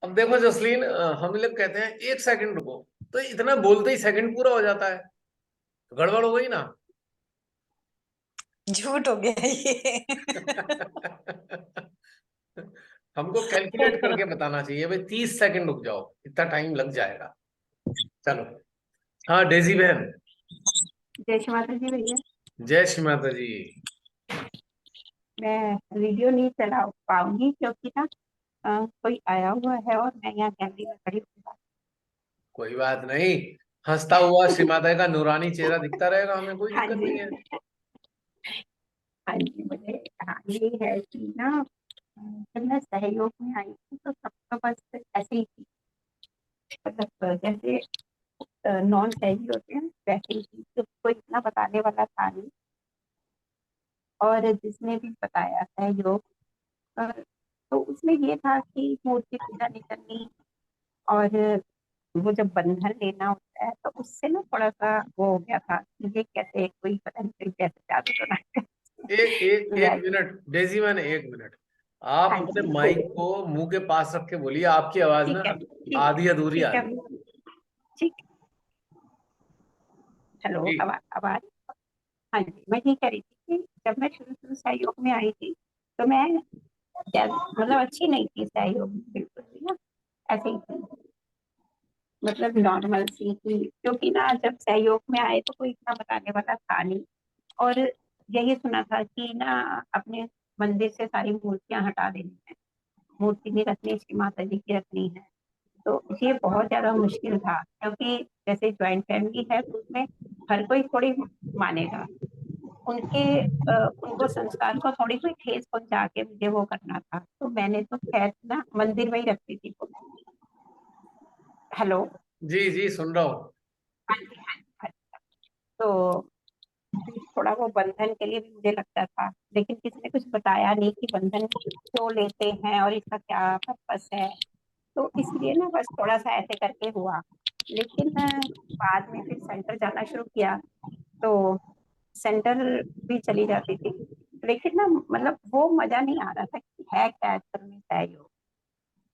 अब देखो जसलीन, हम लोग कहते हैं 1 सेकंड रुको, तो इतना बोलते ही सेकंड पूरा हो जाता है, तो गड़बड़ हो गई ना। झूठ हो गया ये। हमको कैलकुलेट करके बताना चाहिए भाई, 30 सेकंड रुक जाओ, इतना टाइम लग जाएगा। चलो। हाँ डेजी बहन। जय श्री माता जी भैया। जय श्री माता जी। मैं वीडियो नहीं चला पाऊंगी क्योंकि ना कोई आया हुआ है और मैं यहाँ गैलरी में खड़ी हूँ। कोई बात नहीं, हंसता हुआ श्री माता का नूरानी चेहरा दिखता रहेगा, हमें कोई हाँ दिक्कत जी। नहीं है। हाँ जी, मुझे हाँ ये है कि ना जब मैं सहयोग में आई थी तो सबका बस ऐसे ही थी। मतलब जैसे नॉन सहयोगी होते हैं वैसे ही थी, तो कोई इतना बताने वाला था नहीं। और जिसने भी बताया सहयोग अ, तो उसमें ये था कि मूर्ति पूजा नहीं करनी। और वो जब बंधन लेना होता है तो उससे ना थोड़ा सा वो हो गया था कि ये कैसे कोई पता नहीं कोई कैसे जादू तो ना कर। एक एक तो एक वैसे मिनट डेजी बहन, 1 मिनट। आप हाँ अपने जी माइक बोलिए। को मुंह के पास रख के बोलिए, आपकी आवाज ठीक ना है आधी अधूरी आ ठीक है रही है। ठीक। हेलो, जी। आवाज। हाँ जी, मैं ये कह रही थी कि जब मैं शुरू शुरू सहयोग में आई थी तो मैं मतलब अच्छी नहीं थी सहयोग में बिल्कुल भी ना। ऐसे ही थी, मतलब नॉर्मल सी थी क्योंकि ना जब सहयोग में आए तो कोई इतना बताने वाला था नहीं। और यही सुना था कि ना अपने मंदिर से सारी मूर्तियां हटा देनी है, मूर्ति नहीं रखनी, श्री माता जी की रखनी है। तो ये बहुत ज्यादा मुश्किल था क्योंकि जैसे ज्वाइंट फैमिली है तो उसमें हर कोई थोड़ी मानेगा। उनके उनको संस्कार को थोड़ी कोई ठेस पहुंचा के मुझे वो करना था, तो मैंने तो खैर ना मंदिर में ही रखती थी वो। हेलो। जी जी, सुन रहा हूँ। हाँ जी हाँ जी हाँ जी। तो फिर थोड़ा वो बंधन के लिए भी मुझे लगता था, लेकिन किसी ने कुछ बताया नहीं कि बंधन क्यों लेते हैं और इसका क्या पर्पस है। तो इसलिए ना बस थोड़ा सा ऐसे करके हुआ। लेकिन बाद में फिर सेंटर जाना शुरू किया तो सेंटर भी चली जाती थी। लेकिन ना मतलब वो मजा नहीं आ रहा था कि है क्या एक्चुअल में सहयोग।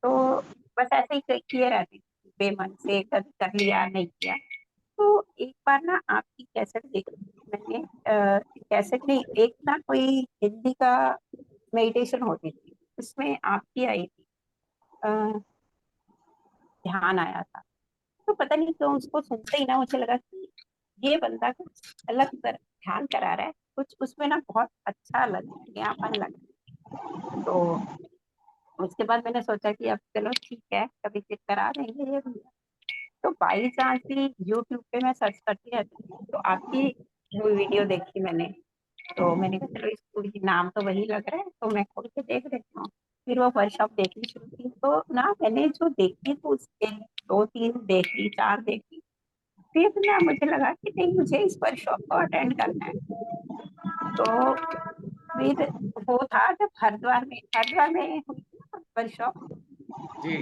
तो बस ऐसे ही किए रहती थी बेमन से, कभी कर लिया नहीं किया। तो एक बार ना आपकी कैसेट देखी थी मैंने, कैसेट नहीं, एक ना कोई हिंदी का मेडिटेशन होती थी, उसमें आपकी आई थी। अ, ध्यान आया था। तो पता नहीं क्यों उसको सुनते ही ना मुझे लगा कि ये बंदा कुछ अलग ध्यान करा रहा है, कुछ उसमें ना बहुत अच्छा लग रहा है, ज्ञापन लग रहा है। तो उसके बाद मैंने सोचा कि अब चलो ठीक है कभी फिर करा देंगे ये भी। तो बाई चांस ही यूट्यूब पे मैं सर्च करती रहती थी तो आपकी वो वीडियो देखी मैंने। तो मैंने कहा चलो इस कुड़ी नाम तो वही लग रहा है तो मैं खोल के देख लेती हूँ। फिर वो वर्कशॉप देखनी शुरू की तो ना मैंने जो देखी तो उसके दो तीन देखी, चार देखी। फिर ना मुझे लगा कि नहीं मुझे इस वर्कशॉप को अटेंड करना है। तो फिर वो था जब हरिद्वार में हुई थी ना वर्कशॉप। जी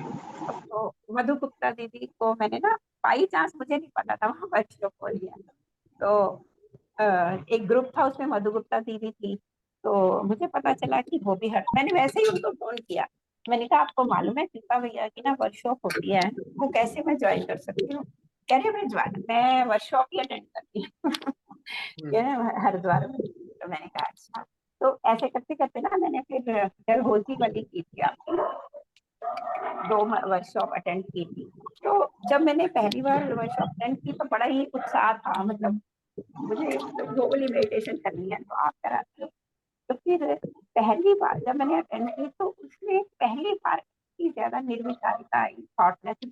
तो मधु गुप्ता दीदी को मैंने ना बाई चांस, मुझे नहीं पता था वहाँ वर्कशॉप हो रही है। तो अ, एक ग्रुप था उसमें मधु गुप्ता दीदी थी। तो मुझे पता चला कि वो भी हट, मैंने वैसे ही उनको फोन किया। मैंने कहा आपको मालूम है कृपा भैया की ना वर्कशॉप होती है, वो कैसे मैं ज्वाइन कर सकती हूँ। कह रहे मैं वर्कशॉप ही अटेंड करती हूँ। ये हम्म, हरिद्वार में। तो मैंने कहा अच्छा। तो ऐसे करते करते ना मैंने फिर डलहौजी वाली की थी आपकी, दो वर्कशॉप अटेंड की थी। तो जब मैंने पहली बार वर्कशॉप अटेंड की तो बड़ा ही उत्साह था, मतलब मुझे ग्लोबली मेडिटेशन करनी है तो आप कराते हो। तो फिर पहली बार जब मैंने अटेंड की तो उसमें पहली बार इतनी ज्यादा निर्विचारिता आई, थॉटलेस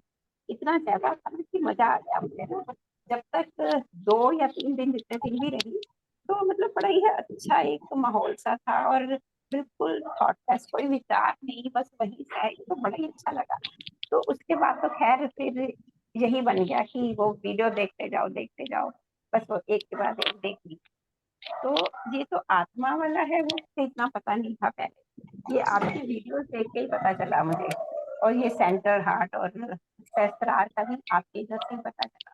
इतना ज्यादा था ना कि मजा आ गया मुझे ना। जब तक 2 या 3 दिन जितने दिन भी रही तो मतलब बड़ा ही अच्छा एक तो माहौल सा था और बिल्कुल थॉटलेस, कोई विचार नहीं, बस वही था, तो बड़ा ही अच्छा लगा। तो उसके बाद तो खैर फिर यही बन गया कि वो वीडियो देखते जाओ, बस वो एक के बाद एक देख ली। तो ये तो आत्मा वाला है वो मुझे इतना पता नहीं था पहले, ये आपकी वीडियो देख के ही पता चला मुझे। और ये सेंटर हार्ट और सहस्त्रार का भी आपके इधर से ही पता चला।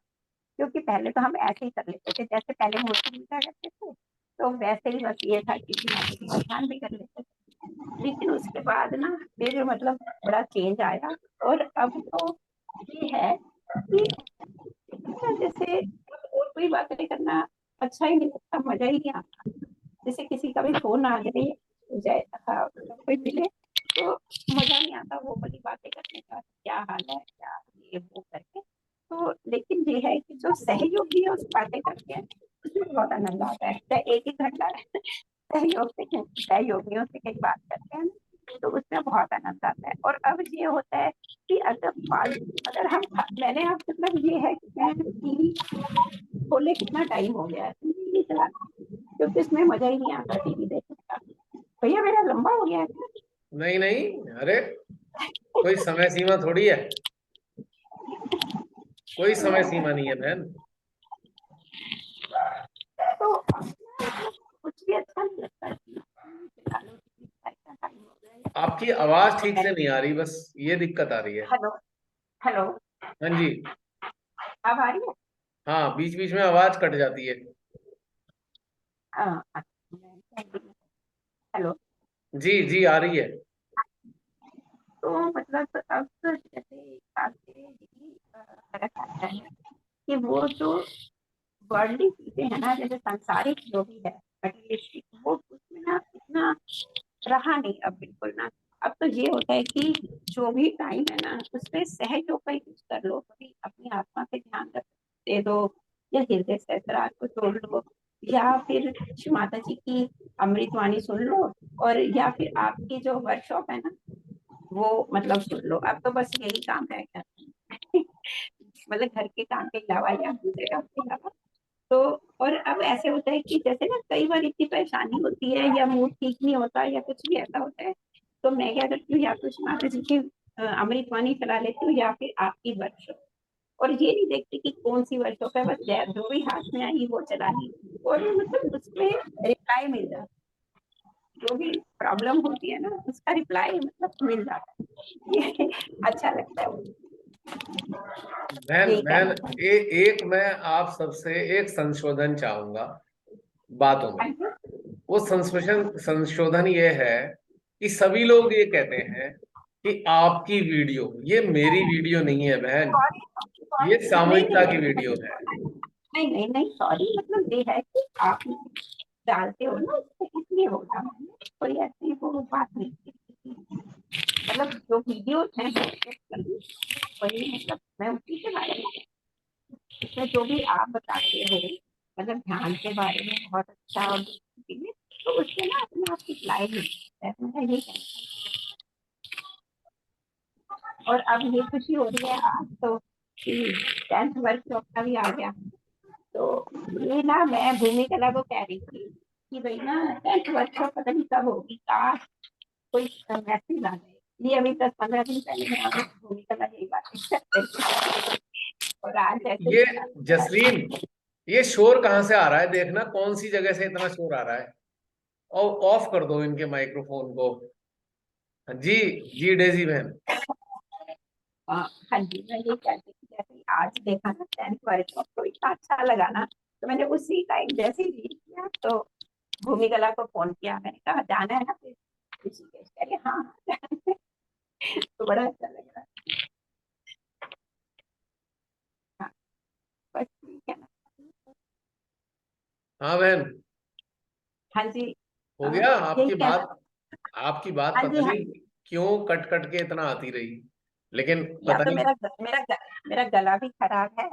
क्योंकि पहले तो हम ऐसे ही कर लेते थे, जैसे पहले मूर्ति पूजा करते थे तो वैसे ही बस ये था कि ध्यान भी कर लेते थे। लेकिन उसके बाद ना फिर मतलब बड़ा चेंज आया। और अब तो ये है कि जैसे और कोई बातें करना अच्छा ही नहीं लगता, मजा ही नहीं आता। जैसे किसी का भी फोन आ जाए, जाए हाँ, कोई मिले तो मजा नहीं आता वो वाली बातें करने का, क्या हाल है क्या ये वो करके। तो लेकिन ये है कि जो सहयोगी है उस बातें करके उसमें बहुत आनंद आता है। चाहे एक ही घंटा सहयोगियों से कई बात करते हैं तो उसमें बहुत आनंद आता है। और अब ये होता है कि अगर हम मैंने अब मतलब ये है कि मैं टीवी खोले कितना टाइम हो गया है टीवी नहीं चलाती, क्योंकि इसमें मजा ही नहीं आता टीवी देखने का। भैया मेरा लंबा हो गया है। नहीं नहीं, अरे कोई समय सीमा थोड़ी है, कोई समय सीमा नहीं है बहन। तो कुछ भी अच्छा नहीं लगता है। चला लो टीवी, का टाइम हो गया है। आपकी आवाज ठीक से नहीं आ रही, बस ये दिक्कत आ रही है। हेलो हेलो, हाँ जी। अब आ रही है? हाँ, बीच बीच में आवाज कट जाती है। हेलो। जी जी, आ रही है। तो मतलब अब जैसे आपसे यही फर्क आता है कि वो जो वर्ल्डली चीजें है ना, जैसे सांसारिक जो भी है मटेरियलिस्टिक, वो उसमें ना इतना रहा नहीं अब बिल्कुल ना। अब तो ये होता है कि जो भी टाइम है ना उसमें सहयोग का यूज कर लो, कभी अपनी आत्मा पे ध्यान रख दे दो, या हृदय सहस्त्रार को जोड़ लो, या फिर श्री माता जी की अमृतवाणी सुन लो, और या फिर आपकी जो वर्कशॉप है ना वो मतलब सुन लो। अब तो बस यही काम है क्या मतलब घर के काम के अलावा या दूसरे काम के अलावा। तो और अब ऐसे होता है कि जैसे ना कई बार इतनी परेशानी होती है या मूड ठीक नहीं होता या कुछ भी ऐसा होता है, तो मैं क्या करती हूँ, या तो माता जी की अमृतवाणी चला लेती हूँ या फिर आपकी वर्कशॉप। और ये नहीं देखती कि कौन सी वर्कशॉप है, बस जो भी हाथ में आई वो चला ली, और मतलब उसमें रिप्लाई मिल जाता है। जो भी प्रॉब्लम होती है ना उसका रिप्लाई मतलब मिल जाता है। ये अच्छा लगता है। बहन यही बहन, कहना था। एक मैं आप सबसे एक संशोधन चाहूंगा बातों में। हाँ जी। वो संशोधन संशोधन ये है कि सभी लोग ये कहते हैं कि आपकी वीडियो, ये मेरी वीडियो नहीं है बहन, सॉरी ये सॉरी, नहीं सामूहिकता की नहीं वीडियो है। नहीं नहीं नहीं सॉरी, मतलब ये है कि आप डालते हो ना उससे इसलिए होगा, कोई ऐसी वो बात नहीं थी। मतलब जो वीडियो है वही, मतलब मैं उसी के बारे में, उसमें जो भी आप बताते हो मतलब ध्यान के बारे में बहुत अच्छा, और तो उससे ना अपने आप की लाइफ मिलता है, मैं ये कहना। और अब ये खुशी हो रही है आज तो कि 10th वर्कशॉप का भी आ गया। तो ये ना मैं भूमि कला को कह रही थी कि भाई ना 10th वर्कशॉप पता नहीं कब होगी, काश कोई मैसेज आ जाए। ये अभी 10-15 दिन पहले मैं आपको भूमि कला यही बातें करते थे, और आज ऐसे ही ये पता जसलीन, ये शोर कहाँ से आ रहा है? देखना कौन सी जगह से इतना शोर आ रहा है। और ऑफ कर दो इनके माइक्रोफोन को। हाँ जी। जी डेजी बहन। हाँ जी, मैं ये कहती थी जैसे ही आज देखा ना 10th वर्कशॉप तो इतना अच्छा लगा ना, तो मैंने उसी टाइम जैसे ही रीड किया तो भूमि कला को फोन किया, मैंने कहा जाना है ना फिर ऋषिकेश, कह रहे हाँ जाना है। तो बड़ा अच्छा लग रहा है। हाँ, बस ठीक है ना। हाँ बहन, हाँ जी। हो गया यही आपकी कहना बात। था। आपकी बात हाँ पता जी हाँ नहीं जी। क्यों कट कट के इतना आती रही, लेकिन या पता तो नहीं। मेरा गला भी खराब है,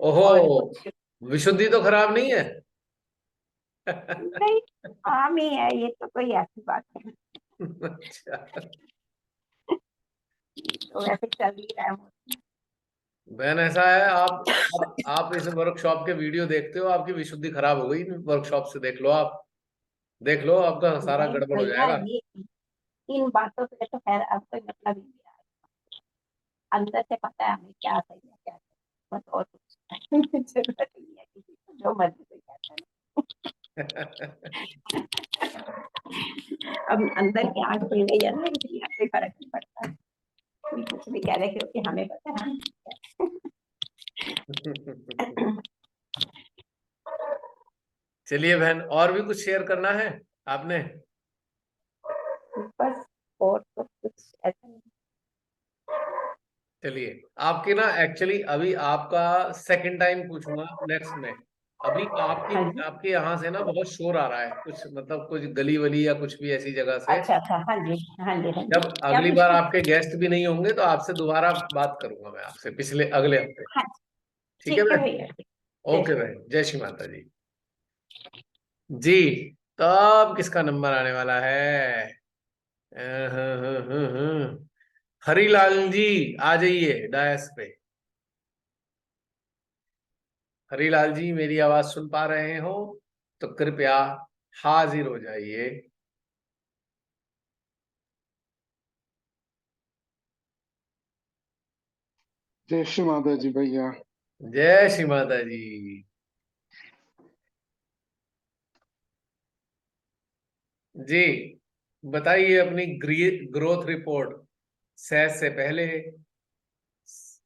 ओहो, और कुछ विशुद्धि तो खराब नहीं है? नहीं, आम ही है ये तो, कोई ऐसी बात नहीं। अच्छा। तो ऐसे चल ही रहा है। बहन ऐसा है, आप इस वर्कशॉप के वीडियो देखते हो, आपकी विशुद्धि खराब हो गई वर्कशॉप से। देख लो आप, देख लो, आपका सारा नहीं गड़बड़ हो भैया, जाएगा। ये इन बातों से तो खैर अब कोई मतलब ही नहीं है। अंदर से पता है हमें क्या सही है क्या सही है, बस और कुछ जरूरत नहीं है किसी को जो मर्जी से कहता है। अब अंदर की आंख खुल गई है ना, इसलिए कोई फर्क नहीं पड़ता। कोई कुछ भी कह रहे क्योंकि हमें पता है। चलिए बहन, और भी कुछ शेयर करना है आपने? बस और तो कुछ ऐसा नहीं। चलिए, आपके ना एक्चुअली अभी आपका सेकंड टाइम पूछूंगा नेक्स्ट में। अभी आपकी हाँ जी। आपके यहाँ से ना बहुत शोर आ रहा है, कुछ मतलब कुछ गली वली या कुछ भी ऐसी जगह से। अच्छा अच्छा, हाँ जी हाँ जी हाँ जी, जब क्या अगली बार पूछना? आपके गेस्ट भी नहीं होंगे तो आपसे दोबारा बात करूंगा मैं आपसे पिछले अगले हफ्ते। हाँ, ठीक है ठीक है भाई। भैया, ठीक। जय ओके श्री भाई, जय श्री माता जी। जी। तो अब किसका नंबर आने वाला है? हरीलाल जी, आ जाइए डायस पे। हरीलाल जी, मेरी आवाज सुन पा रहे हो तो कृपया हाजिर हो जाइए। जय श्री माता जी भैया। जय श्री माता जी। जी, बताइए अपनी ग्रोथ रिपोर्ट, सेहत से पहले,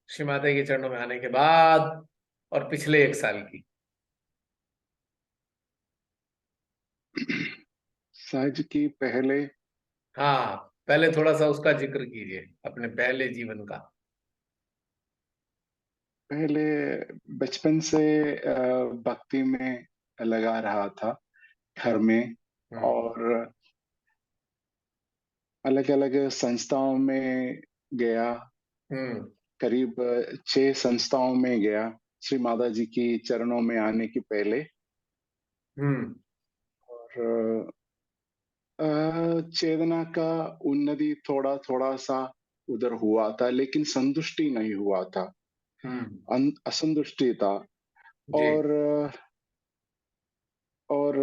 श्री माता के चरणों में आने के बाद, और पिछले 1 साल की। सहज की पहले। हाँ, पहले थोड़ा सा उसका जिक्र कीजिए, अपने पहले जीवन का। पहले बचपन से भक्ति में लगा रहा था घर में, हम्म। और अलग अलग संस्थाओं में गया। हम्म। करीब 6 संस्थाओं में गया श्री माता जी की चरणों में आने के पहले। हम्म। और चेतना का उन्नति थोड़ा थोड़ा सा उधर हुआ था, लेकिन संतुष्टि नहीं हुआ था। हम्म। असंतुष्टि था। जी। और और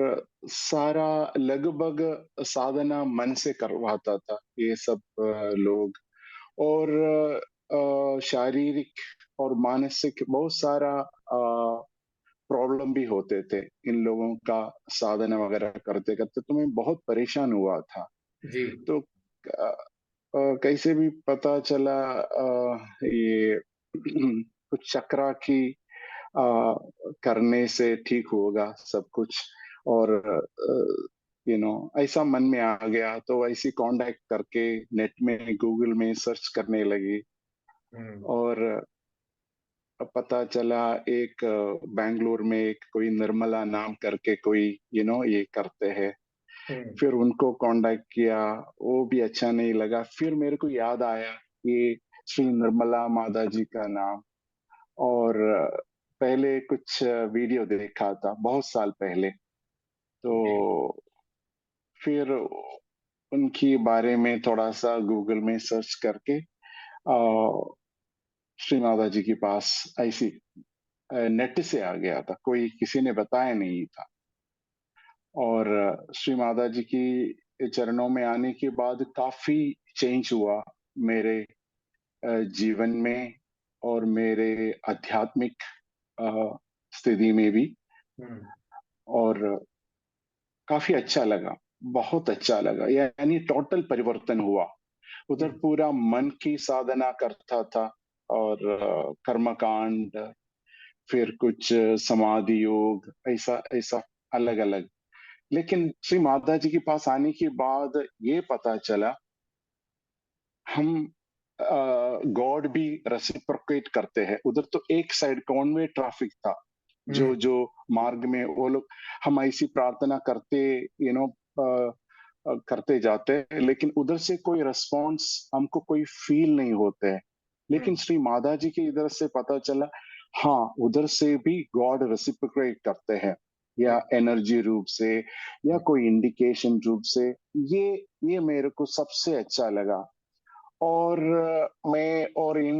सारा लगभग साधना मन से करवाता था ये सब लोग। और शारीरिक और मानसिक बहुत सारा प्रॉब्लम भी होते थे इन लोगों का। साधना वगैरह करते करते तो मैं बहुत परेशान हुआ था। जी। तो कैसे भी पता चला ये कुछ चक्रा की करने से ठीक होगा सब कुछ। और ऐसा मन में आ गया तो ऐसी कांटेक्ट करके नेट में गूगल में सर्च करने लगी। हम्म। और पता चला एक बैंगलोर में एक कोई निर्मला नाम करके कोई ये करते हैं। हम्म। फिर उनको कांटेक्ट किया, वो भी अच्छा नहीं लगा। फिर मेरे को याद आया ये श्री निर्मला माता जी का नाम। और पहले कुछ वीडियो देखा था बहुत साल पहले। तो जी। फिर उनकी बारे में थोड़ा सा गूगल में सर्च करके श्री माता जी के पास ऐसी नेट से आ गया था, कोई किसी ने बताया नहीं था। और श्री माता जी की चरणों में आने के बाद काफी चेंज हुआ मेरे जीवन में और मेरे आध्यात्मिक अ, स्थिति में भी। हम्म। और काफी अच्छा लगा, बहुत अच्छा लगा, यानी टोटल परिवर्तन हुआ। उधर हम्म। पूरा मन की साधना करता था, और कर्मकांड, फिर कुछ समाधि योग, ऐसा ऐसा अलग अलग। लेकिन श्री माता जी के पास आने के बाद ये पता चला हम गॉड भी रेसिप्रोकेट करते हैं। उधर तो एक साइड कॉन्वे ट्रैफिक था, जो हम्म। जो मार्ग में वो लोग हम ऐसी प्रार्थना करते करते जाते हैं, लेकिन उधर से कोई रिस्पॉन्स हमको कोई फील नहीं होते है। लेकिन हम्म। श्री माता जी के इधर से पता चला, हाँ उधर से भी गॉड रेसिप्रोकेट करते हैं, या एनर्जी रूप से या कोई इंडिकेशन रूप से। ये ये मेरे को सबसे अच्छा लगा। और मैं और इन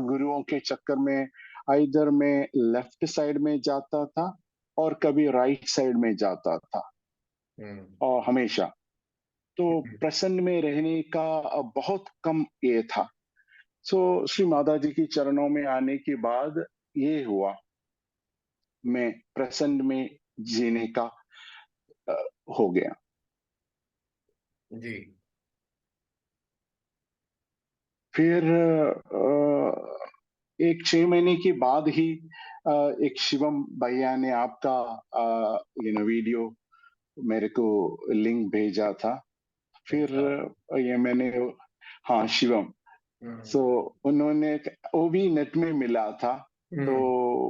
गुरुओं के चक्कर में इधर मैं लेफ्ट साइड में जाता था और कभी राइट साइड में जाता था, हम्म। और हमेशा तो हम्म। प्रसन्न में रहने का बहुत कम ये था। सो श्री माता जी की चरणों में आने के बाद ये हुआ, मैं प्रसन्न में जीने का अ, हो गया। जी। फिर एक 6 महीने के बाद ही एक शिवम भैया ने आपका वीडियो मेरे को लिंक भेजा था फिर अच्छा। ये मैंने, हाँ, शिवम। सो उन्होंने, वो भी नेट में मिला था। तो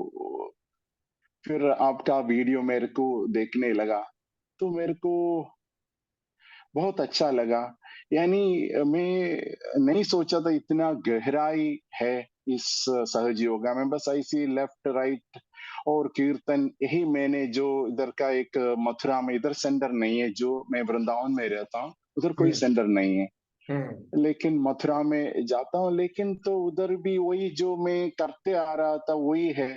हम्म। फिर आपका वीडियो मेरे को देखने लगा, तो मेरे को बहुत अच्छा लगा। यानी मैं नहीं सोचा था इतना गहराई है इस सहज योगा में। बस ऐसी लेफ्ट राइट और कीर्तन, यही मैंने जो इधर का एक मथुरा में, इधर सेंटर नहीं है, जो मैं वृंदावन में रहता हूँ उधर कोई हम्म। सेंटर नहीं है। हम्म। लेकिन मथुरा में जाता हूँ, लेकिन तो उधर भी वही जो मैं करते आ रहा था वही है।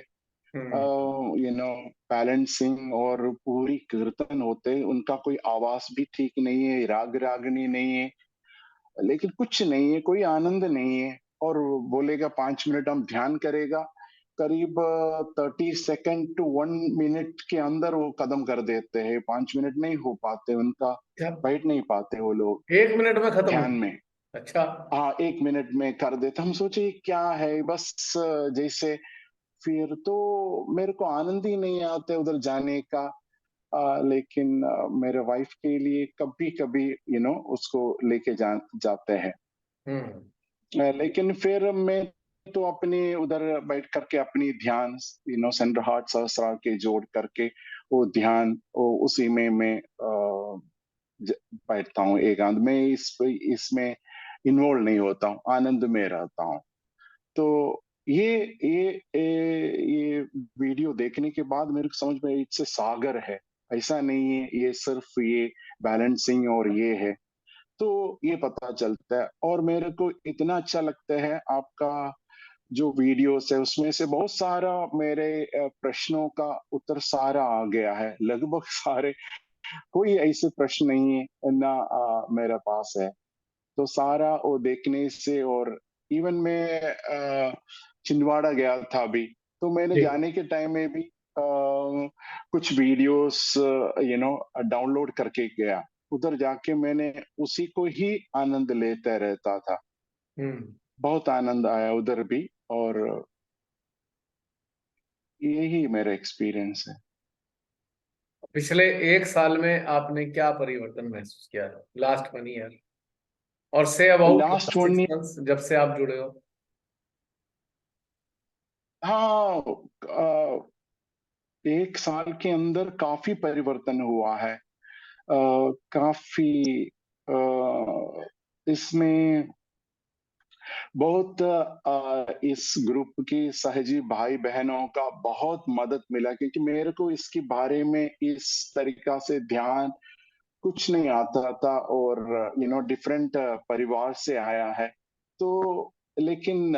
हम्म। यू नो, बैलेंसिंग और पूरी कीर्तन होते, उनका कोई आवाज भी ठीक नहीं है, राग रागनी नहीं है, लेकिन कुछ नहीं है, कोई आनंद नहीं है। और बोलेगा 5 मिनट हम ध्यान करेगा, करीब 30 सेकेंड टू 1 मिनट के अंदर वो कदम कर देते हैं। 5 मिनट नहीं हो पाते उनका, क्या बैठ नहीं पाते वो लोग 1 मिनट में खत्म हो? ध्यान में। अच्छा। हाँ, 1 मिनट में कर देते। हम सोचे ये क्या है, बस जैसे। फिर तो मेरे को आनंद ही नहीं आते उधर जाने का। लेकिन मेरे वाइफ के लिए कभी कभी उसको लेके जाते हैं। हम्म। लेकिन फिर मैं तो अपनी उधर बैठ करके अपनी ध्यान, सेंटर हार्ट सहस्रार के जोड़ करके वो ध्यान, वो उसी में मैं ज- बैठता हूँ एकांत में। इसमें इन्वॉल्व नहीं होता हूँ, आनंद में रहता हूँ। तो ये ये वीडियो देखने के बाद मेरे को समझ में, इससे सागर है, ऐसा नहीं है ये सिर्फ ये बैलेंसिंग और ये है। तो ये पता चलता है। और मेरे को इतना अच्छा लगता है आपका जो वीडियोस है, उसमें से बहुत सारा मेरे प्रश्नों का उत्तर सारा आ गया है, लगभग सारे। कोई ऐसे प्रश्न नहीं है ना मेरे पास है। तो सारा वो देखने से, और इवन मैं छिंदवाड़ा गया था अभी, तो मैंने जी। जाने के टाइम में भी कुछ वीडियोस डाउनलोड करके गया। उधर जाके मैंने उसी को ही आनंद लेता रहता था। हम्म। बहुत आनंद आया उधर भी। और यही मेरा एक्सपीरियंस है। पिछले 1 साल में आपने क्या परिवर्तन महसूस किया? लास्ट 1 ईयर और से अबाउट लास्ट 6 मंथ्स जब से आप जुड़े हो? हाँ, 1 साल के अंदर काफी परिवर्तन हुआ है। काफी इसमें बहुत इस ग्रुप की सहजी भाई बहनों का बहुत मदद मिला, क्योंकि मेरे को इसके बारे में इस तरीका से ध्यान कुछ नहीं आता था। और डिफरेंट परिवार से आया है। तो लेकिन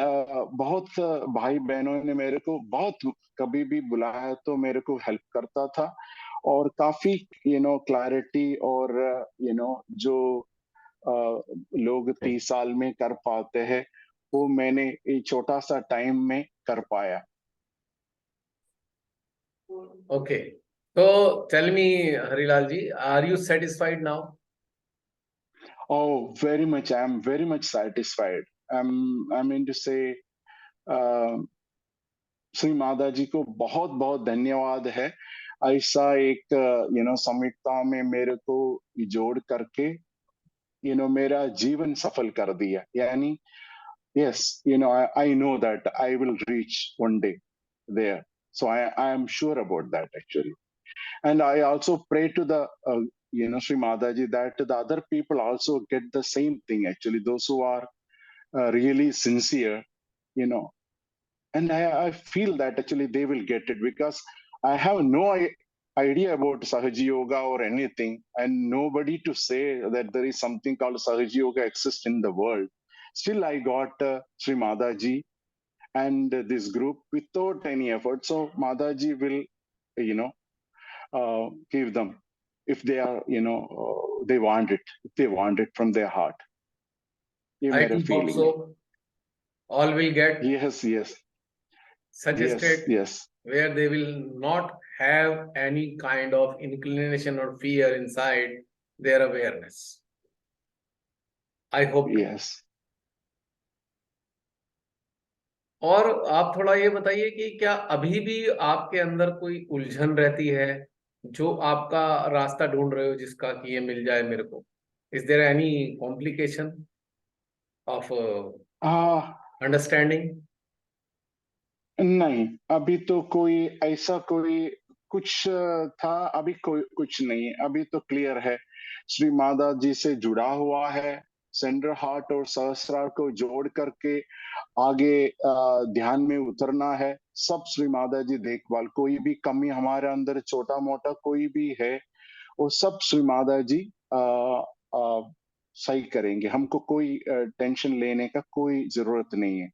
बहुत भाई बहनों ने मेरे को बहुत, कभी भी बुलाया तो मेरे को हेल्प करता था। और काफी क्लैरिटी, और जो लोग 30 साल में कर पाते हैं, वो मैंने एक छोटा सा टाइम में कर पाया। ओके। तो tell me Harilal ji, are you satisfied now? Oh, very much. I'm very much satisfied. I mean to say, Shri Mata जी को बहुत बहुत धन्यवाद है। ऐसा एक संयुक्ता में मेरे को जोड़ करके मेरा जीवन सफल कर दिया। यानी, yes, I know that I will reach one day there. So I am sure about that actually. And I also pray to the Sri Mataji, that the other people also get the same thing actually, those who are really sincere, you know. And I feel that actually they will get it, because I have no idea about Sahaji Yoga or anything, and nobody to say that there is something called Sahaji Yoga exists in the world. Still, I got Sri Mataji and this group without any effort. So Mataji will, you know, give them, if they are, they want it, if they want it from their heart. ये आई मेरा do hope feeling so है। All will get Yes, yes, yes, suggested yes, where they will not have any kind of inclination or fear inside their awareness. I hope to. yes. और आप थोड़ा ये बताइए कि क्या अभी भी आपके अंदर कोई उलझन रहती है जो आपका रास्ता ढूंढ रहे हो, जिसका कि ये मिल जाए मेरे को? Is there any complication of understanding? नहीं, अभी तो कोई ऐसा कोई कुछ था, अभी कोई कुछ नहीं, अभी तो क्लियर है। श्री माता जी से जुड़ा हुआ है, सेंट्रल हार्ट और सहस्रार को जोड़ करके आगे ध्यान में उतरना है। सब श्री माता जी देखभाल, कोई भी कमी हमारे अंदर छोटा मोटा कोई भी है, वो सब श्री माता जी आ, आ, सही करेंगे। हमको कोई टेंशन लेने का कोई जरूरत नहीं है।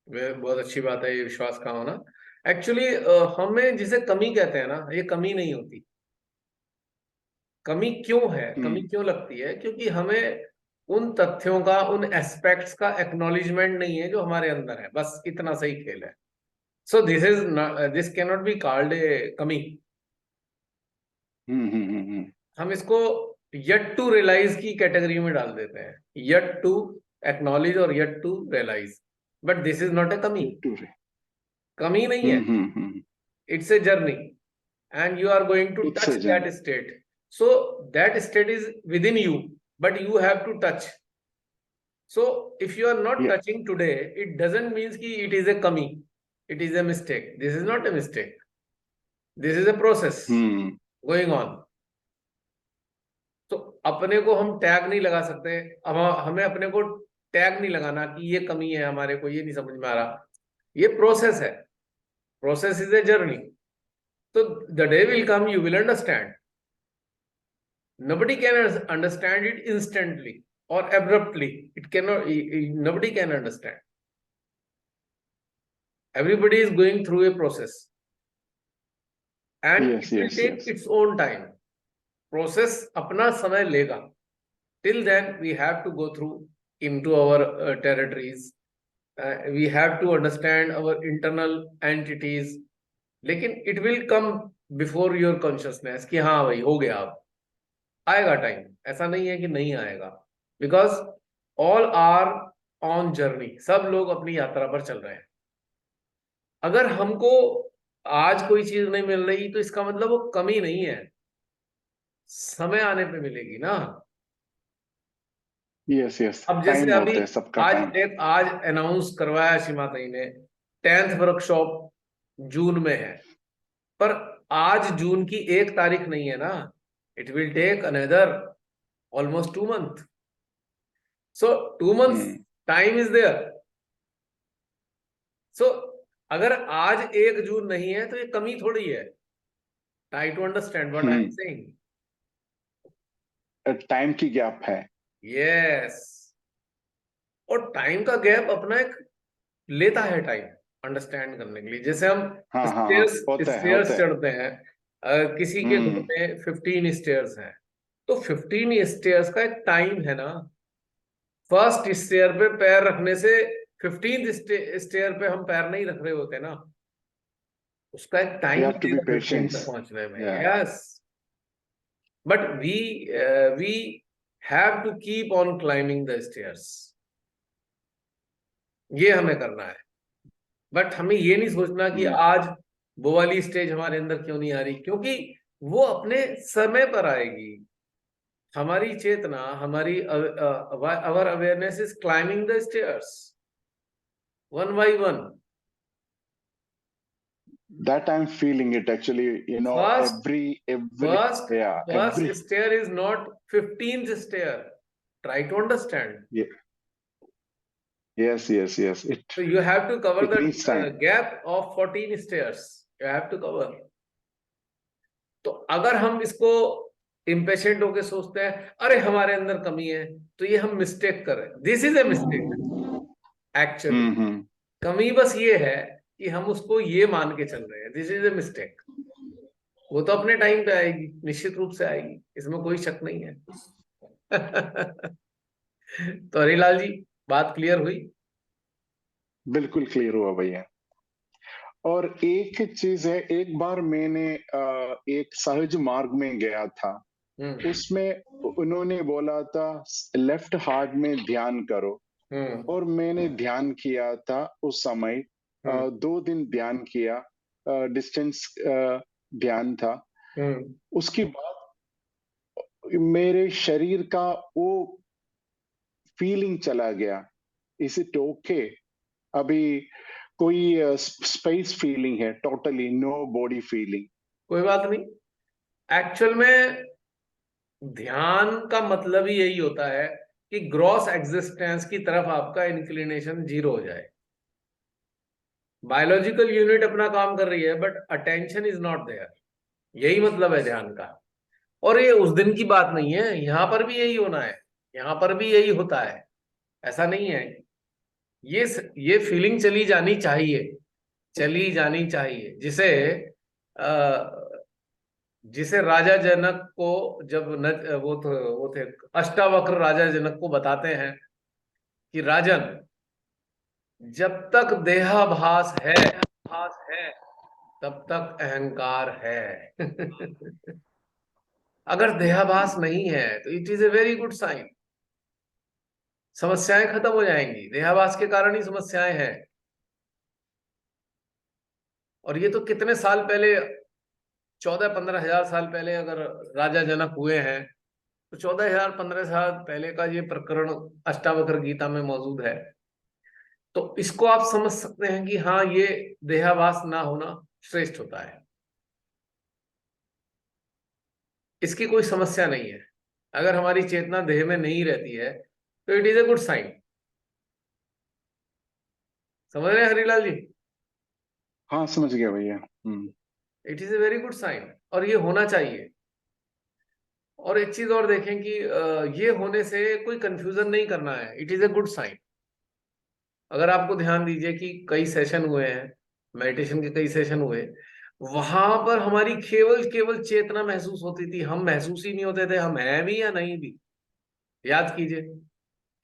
बहुत अच्छी बात है ये विश्वास का होना। एक्चुअली हमें जिसे कमी कहते हैं ना, ये कमी नहीं होती। कमी क्यों है, कमी क्यों लगती है? क्योंकि हमें उन तथ्यों का, उन एस्पेक्ट्स का एक्नॉलेजमेंट नहीं है जो हमारे अंदर है। बस इतना सही खेल है। So this can not be called a कमी। हम इसको यट टू रियलाइज की कैटेगरी में डाल देते हैं, यट टू एक्नॉलेज और yet to realise. But this is not a कमी। कमी नहीं है, it's a journey and you are going to It's touch a that journey. state. So that state is within you, but you have to touch. So if you are not Yeah. touching today, it doesn't mean ki it is a kami, it is a mistake. This is not a mistake, this is a process going on. तो अपने को हम tag नहीं लगा सकते। अब हमें अपने को टैग नहीं लगाना कि ये कमी है हमारे को, ये नहीं समझ में आ रहा। ये प्रोसेस है, process is a journey. So the day will come, you will understand. Nobody can understand it instantly or abruptly. It cannot. Nobody can understand. Everybody is going through a process, and Yes, it will yes, take yes. its own time. Process अपना समय लेगा. Till then, we have to go through into our territories. We have to understand our internal entities. लेकिन it will come before your consciousness कि हाँ भाई हो गया, अब आएगा टाइम। ऐसा नहीं है कि नहीं आएगा, because all are on journey. सब लोग अपनी यात्रा पर चल रहे हैं। अगर हमको आज कोई चीज नहीं मिल रही तो इसका मतलब वो कमी नहीं है, समय आने पे मिलेगी ना। यस यस, अब टाइम जैसे अभी होता है सबका टाइम। आज अनाउंस करवाया श्रीमाता जी ने 10th वर्कशॉप जून में है, पर आज जून की 1 तारीख नहीं है ना। It will take another almost 2 months. So 2 months time is there. So अगर आज 1 जून नहीं है तो ये कमी थोड़ी है। Try to understand what I am saying. Time की गैप है। Yes. और टाइम का गैप अपना एक लेता है टाइम अंडरस्टैंड करने के लिए। जैसे हम स्टेयर्स चढ़ते हैं, किसी के घर में 15 स्टेयर्स हैं, तो 15 स्टेयर्स का एक टाइम है ना। फर्स्ट स्टेयर पे पैर रखने से 15th स्टेयर पे हम पैर नहीं रख रहे होते ना। उसका एक टाइम तक पहुंचने में। Yes, but we have to keep on climbing the stairs. ये हमें करना है। बट हमें ये नहीं सोचना कि आज वो वाली स्टेज हमारे अंदर क्यों नहीं आ रही, क्योंकि वो अपने समय पर आएगी। हमारी चेतना, हमारी our awareness is climbing the stairs one by one. That I'm feeling it actually, you know, first every stair is not 15th stair. Try to understand. Yes. So you have to cover the gap of 14 stairs. You have to cover. तो अगर हम इसको impatient होके सोचते हैं अरे हमारे अंदर कमी है, तो ये हम मिस्टेक कर रहे हैं। This is a mistake actually. कमी बस ये है कि हम उसको ये मान के चल रहे हैं, दिस इज ए मिस्टेक। वो तो अपने टाइम पे आएगी, निश्चित रूप से आएगी, इसमें कोई शक नहीं है। तो हरिलाल जी, बात क्लियर हुई? बिल्कुल क्लियर हुआ भैया। और एक चीज है, एक बार मैंने एक सहज मार्ग में गया था, उसमें उन्होंने बोला था लेफ्ट हार्ट में ध्यान करो, और मैंने ध्यान किया था उस समय। 2 दिन ध्यान किया, डिस्टेंस ध्यान था। उसके बाद मेरे शरीर का वो फीलिंग चला गया। Is it okay? अभी कोई स्पेस फीलिंग है, टोटली नो बॉडी फीलिंग। कोई बात नहीं। एक्चुअल में ध्यान का मतलब ही यही होता है कि ग्रॉस एग्जिस्टेंस की तरफ आपका इंक्लिनेशन जीरो हो जाए। बायोलॉजिकल यूनिट अपना काम कर रही है but attention is not there. यही मतलब है ध्यान का। और ये उस दिन की बात नहीं है, यहां पर भी यही होना है, यहां पर भी यही होता है। ऐसा नहीं है। ये ये फीलिंग चली जानी चाहिए, चली जानी चाहिए। जिसे जिसे राजा जनक को जब वो थे अष्टावक्र राजा जनक को बताते हैं कि राजन, जब तक देहाभास है तब तक अहंकार है। अगर देहाभास नहीं है तो it is a very good sign. समस्याएं खत्म हो जाएंगी, देहाभास के कारण ही समस्याएं हैं। और ये तो कितने साल पहले, 14-15 हजार साल पहले अगर राजा जनक हुए हैं, तो 14,000-15 साल पहले का ये प्रकरण अष्टावक्र गीता में मौजूद है। तो इसको आप समझ सकते हैं कि हाँ, ये देहाभास ना होना श्रेष्ठ होता है। इसकी कोई समस्या नहीं है। अगर हमारी चेतना देह में नहीं रहती है तो it is a good sign. समझ रहे हैं हरिलाल जी? हाँ समझ गया भैया। It is a very good sign और ये होना चाहिए। और एक चीज और देखें कि ये होने से कोई कंफ्यूजन नहीं करना है, it is a good sign. अगर आपको ध्यान दीजिए कि कई सेशन हुए हैं, मेडिटेशन के कई सेशन हुए, वहां पर हमारी केवल केवल चेतना महसूस होती थी, हम महसूस ही नहीं होते थे हम हैं भी या नहीं भी। याद कीजिए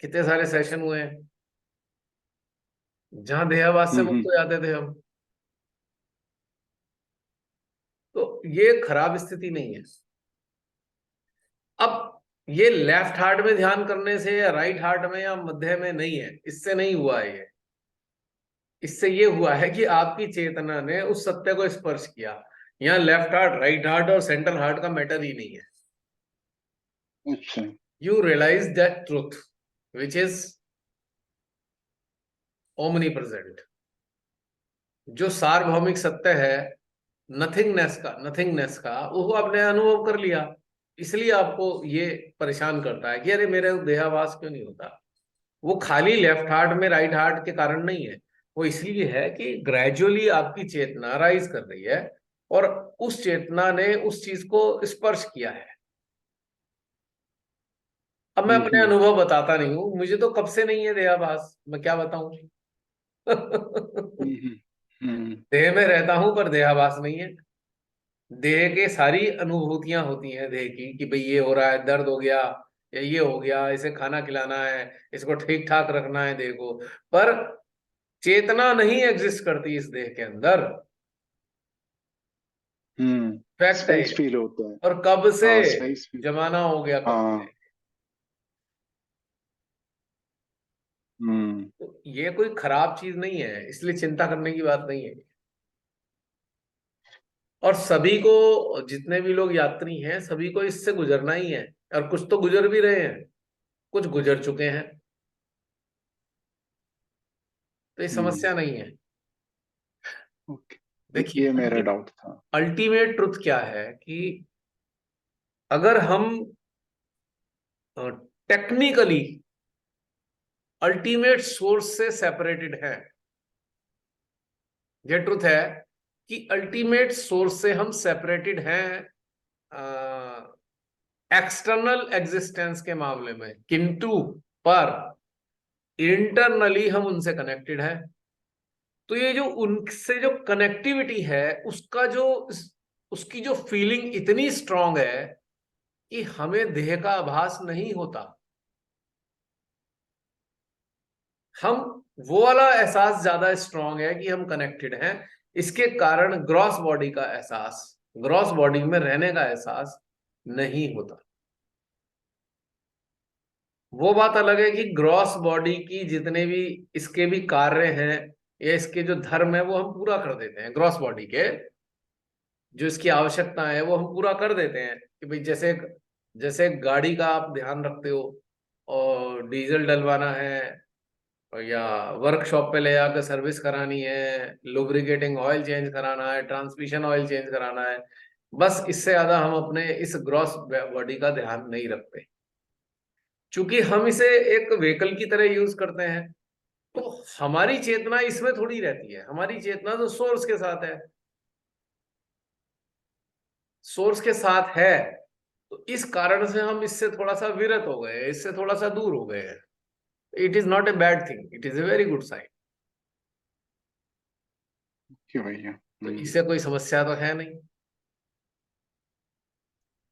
कितने सारे सेशन हुए हैं जहां देहावास से मुक्त हम्म। हो जाते थे हम। तो ये खराब स्थिति नहीं है। अब ये लेफ्ट हार्ट में ध्यान करने से या राइट हार्ट में या मध्य में नहीं है, इससे नहीं हुआ है ये। इससे ये हुआ है कि आपकी चेतना ने उस सत्य को स्पर्श किया। यहाँ लेफ्ट हार्ट, राइट हार्ट और सेंट्रल हार्ट का मैटर ही नहीं है। अच्छा। You realise that truth which is omnipresent. जो सार्वभौमिक सत्य है, नथिंगनेस का वो आपने अनुभव कर लिया। इसलिए आपको ये परेशान करता है कि अरे मेरे देहावास क्यों नहीं होता। वो खाली लेफ्ट हार्ट में राइट हार्ट के कारण नहीं है। वो इसलिए है कि ग्रेजुअली आपकी चेतना राइज कर रही है और उस चेतना ने उस चीज को स्पर्श किया है। अब मैं अपने हम्म। अनुभव बताता नहीं हूं, मुझे तो कब से नहीं है देहाभास, मैं क्या बताऊं। हम्म। हम्म। देह में रहता हूं पर देहाभास नहीं है। देह के सारी अनुभूतियां होती हैं देह की कि भाई ये हो रहा है, दर्द हो गया या ये हो गया, इसे खाना खिलाना है, इसको ठीक ठाक रखना है देह को। पर चेतना नहीं एग्जिस्ट करती इस देह के अंदर। फैक्ट है स्पेस ये। फील होता है। और कब से हाँ स्पेस फील। जमाना हो गया, कब से। हाँ। हम्म। तो ये कोई खराब चीज नहीं है, इसलिए चिंता करने की बात नहीं है। और सभी को, जितने भी लोग यात्री हैं, सभी को इससे गुजरना ही है। और कुछ तो गुजर भी रहे हैं, कुछ गुजर चुके हैं। तो ये हम्म। समस्या नहीं है। ओके। देखिए ये मेरा डाउट था। अल्टीमेट ट्रुथ क्या है कि अगर हम टेक्निकली अल्टीमेट सोर्स से सेपरेटेड हैं, ये ट्रुथ है कि अल्टीमेट सोर्स से हम सेपरेटेड हैं एक्सटर्नल एग्जिस्टेंस के मामले में, किंतु पर इंटरनली हम उनसे कनेक्टेड हैं। तो ये जो उनसे जो कनेक्टिविटी है, उसका जो उसकी जो फीलिंग इतनी स्ट्रांग है कि हमें देह का आभास नहीं होता। हम वो वाला एहसास ज्यादा स्ट्रांग है कि हम कनेक्टेड हैं। इसके कारण ग्रॉस बॉडी का एहसास, ग्रॉस बॉडी में रहने का एहसास नहीं होता। वो बात अलग है कि ग्रॉस बॉडी की जितने भी इसके भी कार्य हैं या इसके जो धर्म है वो हम पूरा कर देते हैं। ग्रॉस बॉडी के जो इसकी आवश्यकता है वो हम पूरा कर देते हैं कि भाई जैसे जैसे गाड़ी का आप ध्यान रखते हो और डीजल डलवाना है और या वर्कशॉप पे ले जाकर सर्विस करानी है, लुब्रिकेटिंग ऑयल चेंज कराना है, ट्रांसमिशन ऑयल चेंज कराना है, बस इससे ज्यादा हम अपने इस ग्रॉस बॉडी का ध्यान नहीं रखते, क्योंकि हम इसे एक व्हीकल की तरह यूज करते हैं। तो हमारी चेतना इसमें थोड़ी रहती है, हमारी चेतना तो सोर्स के साथ है, सोर्स के साथ है। तो इस कारण से हम इससे थोड़ा सा विरत हो गए हैं, इससे थोड़ा सा दूर हो गए हैं। It is not a bad thing, it is a very good sign. क्यों भैया? तो इससे कोई समस्या तो है नहीं।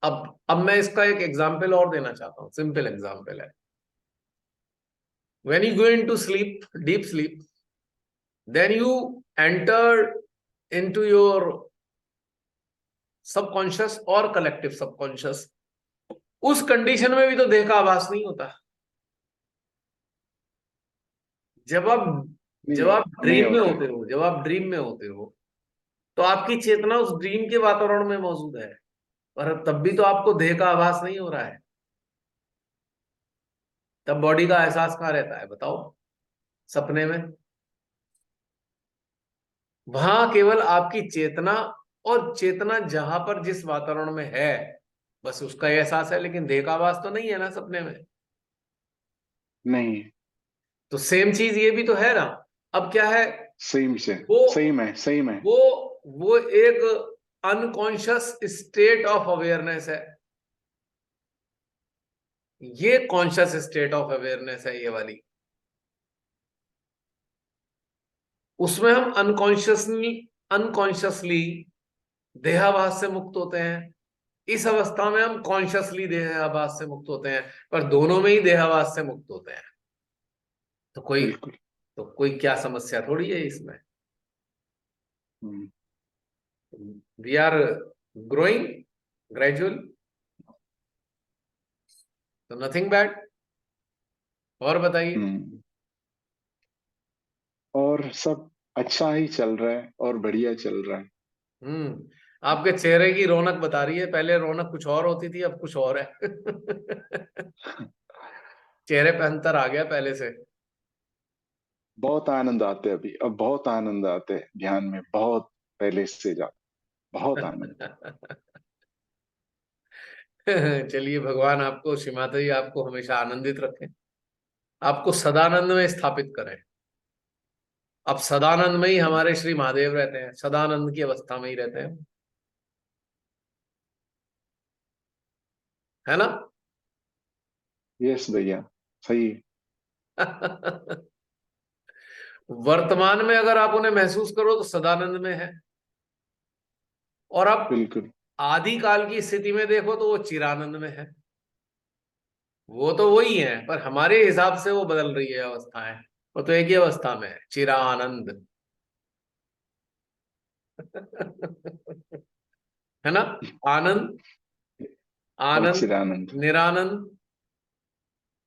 अब मैं इसका एक एग्जाम्पल और देना चाहता हूं, सिंपल एग्जाम्पल है। When you go into sleep, deep sleep, then you enter into your subconscious और कलेक्टिव सबकॉन्शियस। उस कंडीशन में भी तो देह का आभास नहीं होता। जब आप नहीं जब आप नहीं ड्रीम में होता है। होते हो, जब आप ड्रीम में होते हो, तो आपकी चेतना उस ड्रीम के वातावरण में मौजूद है, और तब भी तो आपको देह का आभास नहीं हो रहा है। तब बॉडी का एहसास कहाँ रहता है बताओ? सपने में। वहां केवल आपकी चेतना, और चेतना जहां पर जिस वातावरण में है बस उसका एहसास है, लेकिन देह का आभास तो नहीं है ना सपने में। नहीं, तो सेम चीज ये भी तो है ना। अब क्या है, सेम से वो सेम है, सेम है। वो वो एक अनकॉन्शियस स्टेट ऑफ अवेयरनेस है, ये कॉन्शियस स्टेट ऑफ अवेयरनेस है ये वाली। उसमें हम अनकॉन्शियसली अनकॉन्शियसली देहाभास से मुक्त होते हैं। इस अवस्था में हम कॉन्शियसली देहाभास से मुक्त होते हैं, पर दोनों में ही देहाभास से मुक्त होते हैं। तो कोई बिल्कुल। तो कोई क्या समस्या थोड़ी है इसमें। हम्म, वी आर ग्रोइंग ग्रेजुअल, तो नथिंग बैड। और बताइए। हम्म। और सब अच्छा ही चल रहा है और बढ़िया चल रहा है। आपके चेहरे की रौनक बता रही है, पहले रौनक कुछ और होती थी, अब कुछ और है। चेहरे पे अंतर आ गया पहले से। बहुत आनंद आते हैं अभी, अब बहुत आनंद आते हैं ध्यान में, बहुत पहले से ज्यादा बहुत आनंद। चलिए, भगवान आपको, श्री माता जी आपको हमेशा आनंदित रखें, आपको सदानंद में स्थापित करें। अब सदानंद में ही हमारे श्री महादेव रहते हैं, सदानंद की अवस्था में ही रहते हैं, है ना? यस भैया, सही। वर्तमान में अगर आप उन्हें महसूस करो तो सदानंद में है, और आप बिल्कुल। आदि काल की स्थिति में देखो तो वो चिरानंद में है। वो तो वही है, पर हमारे हिसाब से वो बदल रही है अवस्थाएं। वो तो एक ही अवस्था में है, चिरानंद। है ना? आनंद, और आनंद, चिरानंद। निरानंद,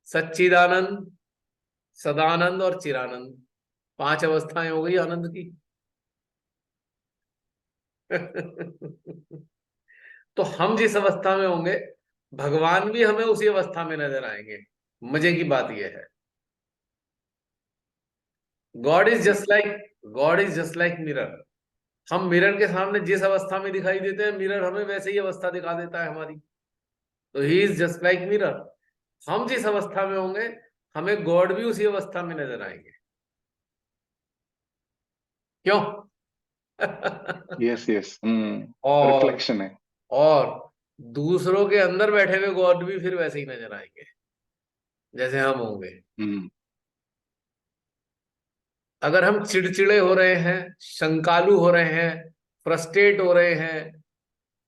सच्चिदानंद, सदानंद और चिरानंद। 5 अवस्थाएं हो गई आनंद की। तो हम जिस अवस्था में होंगे, भगवान भी हमें उसी अवस्था में नजर आएंगे। मजे की बात यह है, गॉड इज जस्ट बिल्कुल। Like God is just like mirror. हम मिरर के सामने जिस अवस्था में दिखाई देते हैं, मिरर हमें वैसे ही अवस्था दिखा देता है हमारी। तो he is just like mirror. हम जिस अवस्था में होंगे, हमें गॉड भी उसी अवस्था में नजर आएंगे। क्यों? Yes yes. और रिफ्लेक्शन है। और दूसरों के अंदर बैठे हुए गॉड भी फिर वैसे ही नजर आएंगे जैसे हम होंगे। हम्म। अगर हम चिड़चिड़े हो रहे हैं, शंकालु हो रहे हैं, फ्रस्ट्रेट हो रहे हैं,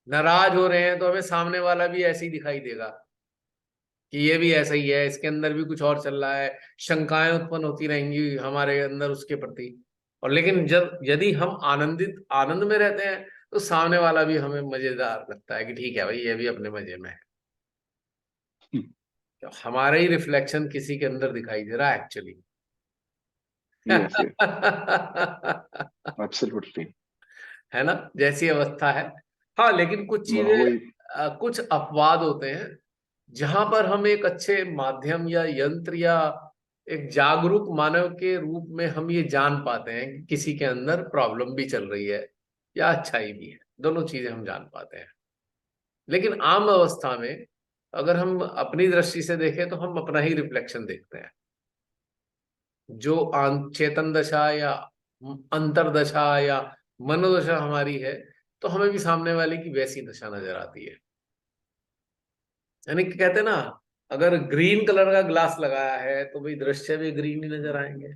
नाराज हो रहे हैं, तो हमें सामने वाला भी ऐसे ही दिखाई देगा कि ये भी ऐसा ही है, इसके अंदर भी कुछ और चल रहा है। शंकाएं उत्पन्न होती रहेंगी हमारे अंदर उसके प्रति। और लेकिन जब यदि हम आनंद में रहते हैं, तो सामने वाला भी हमें मजेदार लगता है कि ठीक है भाई, ये भी अपने मजे में है। तो हमारा ही रिफ्लेक्शन किसी के अंदर दिखाई दे रहा है एक्चुअली। Yes yes, absolutely. है ना? जैसी अवस्था है। हाँ, लेकिन कुछ चीजें, वही। कुछ अपवाद होते हैं जहां पर हम एक अच्छे माध्यम या यंत्र या एक जागरूक मानव के रूप में हम ये जान पाते हैं कि किसी के अंदर प्रॉब्लम भी चल रही है या अच्छाई भी है, दोनों चीजें हम जान पाते हैं। लेकिन आम अवस्था में अगर हम अपनी दृष्टि से देखें तो हम अपना ही रिफ्लेक्शन देखते हैं। जो चेतन दशा या अंतरदशा या मनोदशा हमारी है, तो हमें भी सामने वाले की वैसी दशा नजर आती है। यानी कि कहते हैं ना, अगर ग्रीन कलर का ग्लास लगाया है तो भाई दृश्य भी ग्रीन ही नजर आएंगे,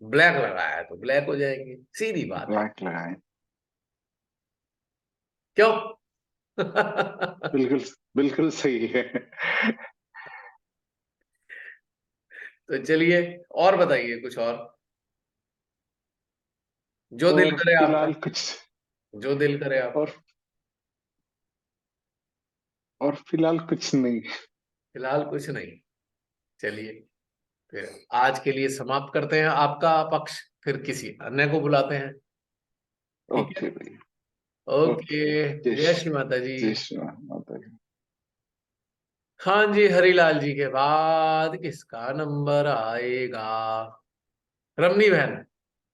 ब्लैक लगाया है तो ब्लैक हो जाएंगे, सीधी बात है। ब्लैक लगाए। क्यों? बिल्कुल, बिल्कुल सही है। तो चलिए, और बताइए कुछ और, जो दिल और करे आपका, फिलहाल कुछ, जो दिल करे आपका। और और फिलहाल कुछ नहीं। फिलहाल कुछ नहीं। चलिए, फिर आज के लिए समाप्त करते हैं आपका पक्ष, फिर किसी अन्य को बुलाते हैं। ठीक है। ओके भाई। ओके। ओके। जय श्री माता जी। जय श्री राम माता जी। हाँ जी, हरिलाल जी के बाद किसका नंबर आएगा? रमनी बहन,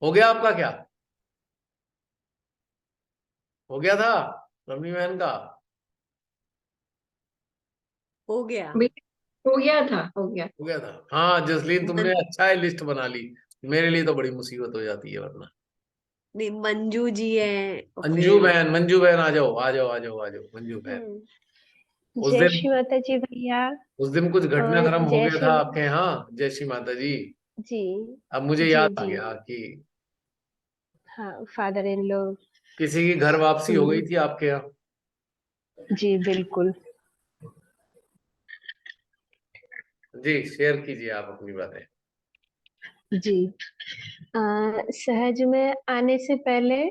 हो गया आपका क्या? हो गया था रमनी बहन का? हो गया। हो गया था, हो गया। हो गया था। हाँ जसलीन, तुमने मन, अच्छा है लिस्ट बना ली। मेरे लिए तो बड़ी मुसीबत हो जाती है वरना। नहीं, मंजू जी है और अंजू फिर बहन, मंजू बहन, आ जाओ आ जाओ आ जाओ आ जाओ मंजू बहन। हम्म, उस जय दिन, श्री माता जी भैया। उस दिन कुछ और घटनाक्रम हो जय गया था श्री आपके यहाँ। जय श्री माता जी। जी। अब मुझे जी याद आ जी। गया कि हाँ, फादर इन लो। किसी की घर वापसी हो गई थी आपके यहाँ। जी बिल्कुल। जी, शेयर कीजिए आप अपनी बातें। जी। सहज में आने से पहले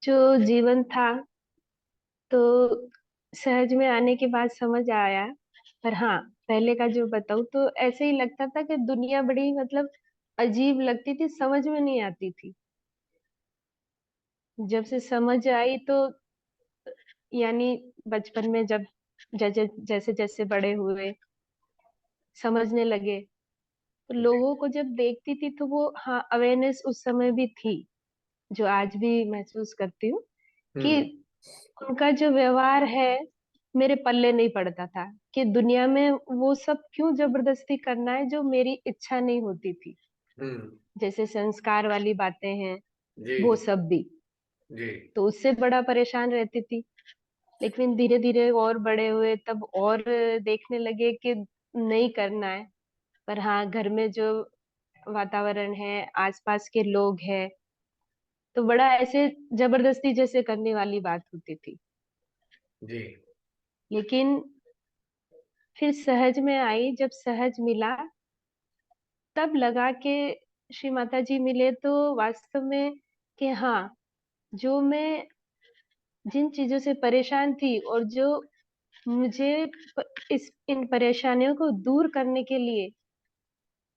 जो जीवन था, तो सहज में आने के बाद समझ आया। पर हाँ, पहले का जो बताऊँ तो ऐसे ही लगता था कि दुनिया बड़ी मतलब अजीब लगती थी, समझ में नहीं आती थी। जब से समझ आई तो यानी बचपन में जब जैसे जैसे जैसे बड़े हुए, समझने लगे, तो लोगों को जब देखती थी तो वो हाँ अवेयरनेस उस समय भी थी, जो आज भी महसूस करती हूँ कि हम्म। उनका जो व्यवहार है मेरे पल्ले नहीं पड़ता था, कि दुनिया में वो सब क्यों जबरदस्ती करना है जो मेरी इच्छा नहीं होती थी। हम्म। जैसे संस्कार वाली बातें हैं, जी वो जी सब भी, जी। तो उससे बड़ा परेशान रहती थी। लेकिन धीरे धीरे और बड़े हुए तब और देखने लगे कि नहीं करना है। पर हाँ, घर में जो वातावरण है, आसपास के लोग हैं, तो बड़ा ऐसे जबरदस्ती जैसे करने वाली बात होती थी। जी। लेकिन फिर सहज में आई, जब सहज मिला तब लगा कि श्री माता जी मिले तो वास्तव में कि हाँ, जो मैं जिन चीजों से परेशान थी और जो मुझे इस इन परेशानियों को दूर करने के लिए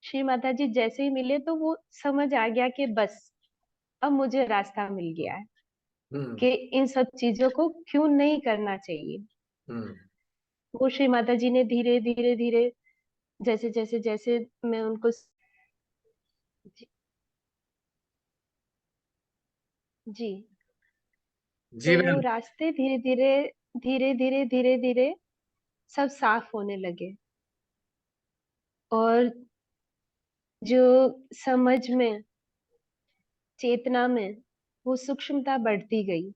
श्री माता जी जैसे ही मिले, तो वो समझ आ गया कि बस अब मुझे रास्ता मिल गया है हम्म। कि इन सब चीजों को क्यों नहीं करना चाहिए। हम्म। वो श्री माता जी ने धीरे धीरे धीरे, जैसे जैसे जैसे मैं उनको जी, जी, जी तो वो बहन। रास्ते धीरे धीरे धीरे धीरे धीरे धीरे सब साफ होने लगे। और जो समझ में, चेतना में वो सूक्ष्मता बढ़ती गई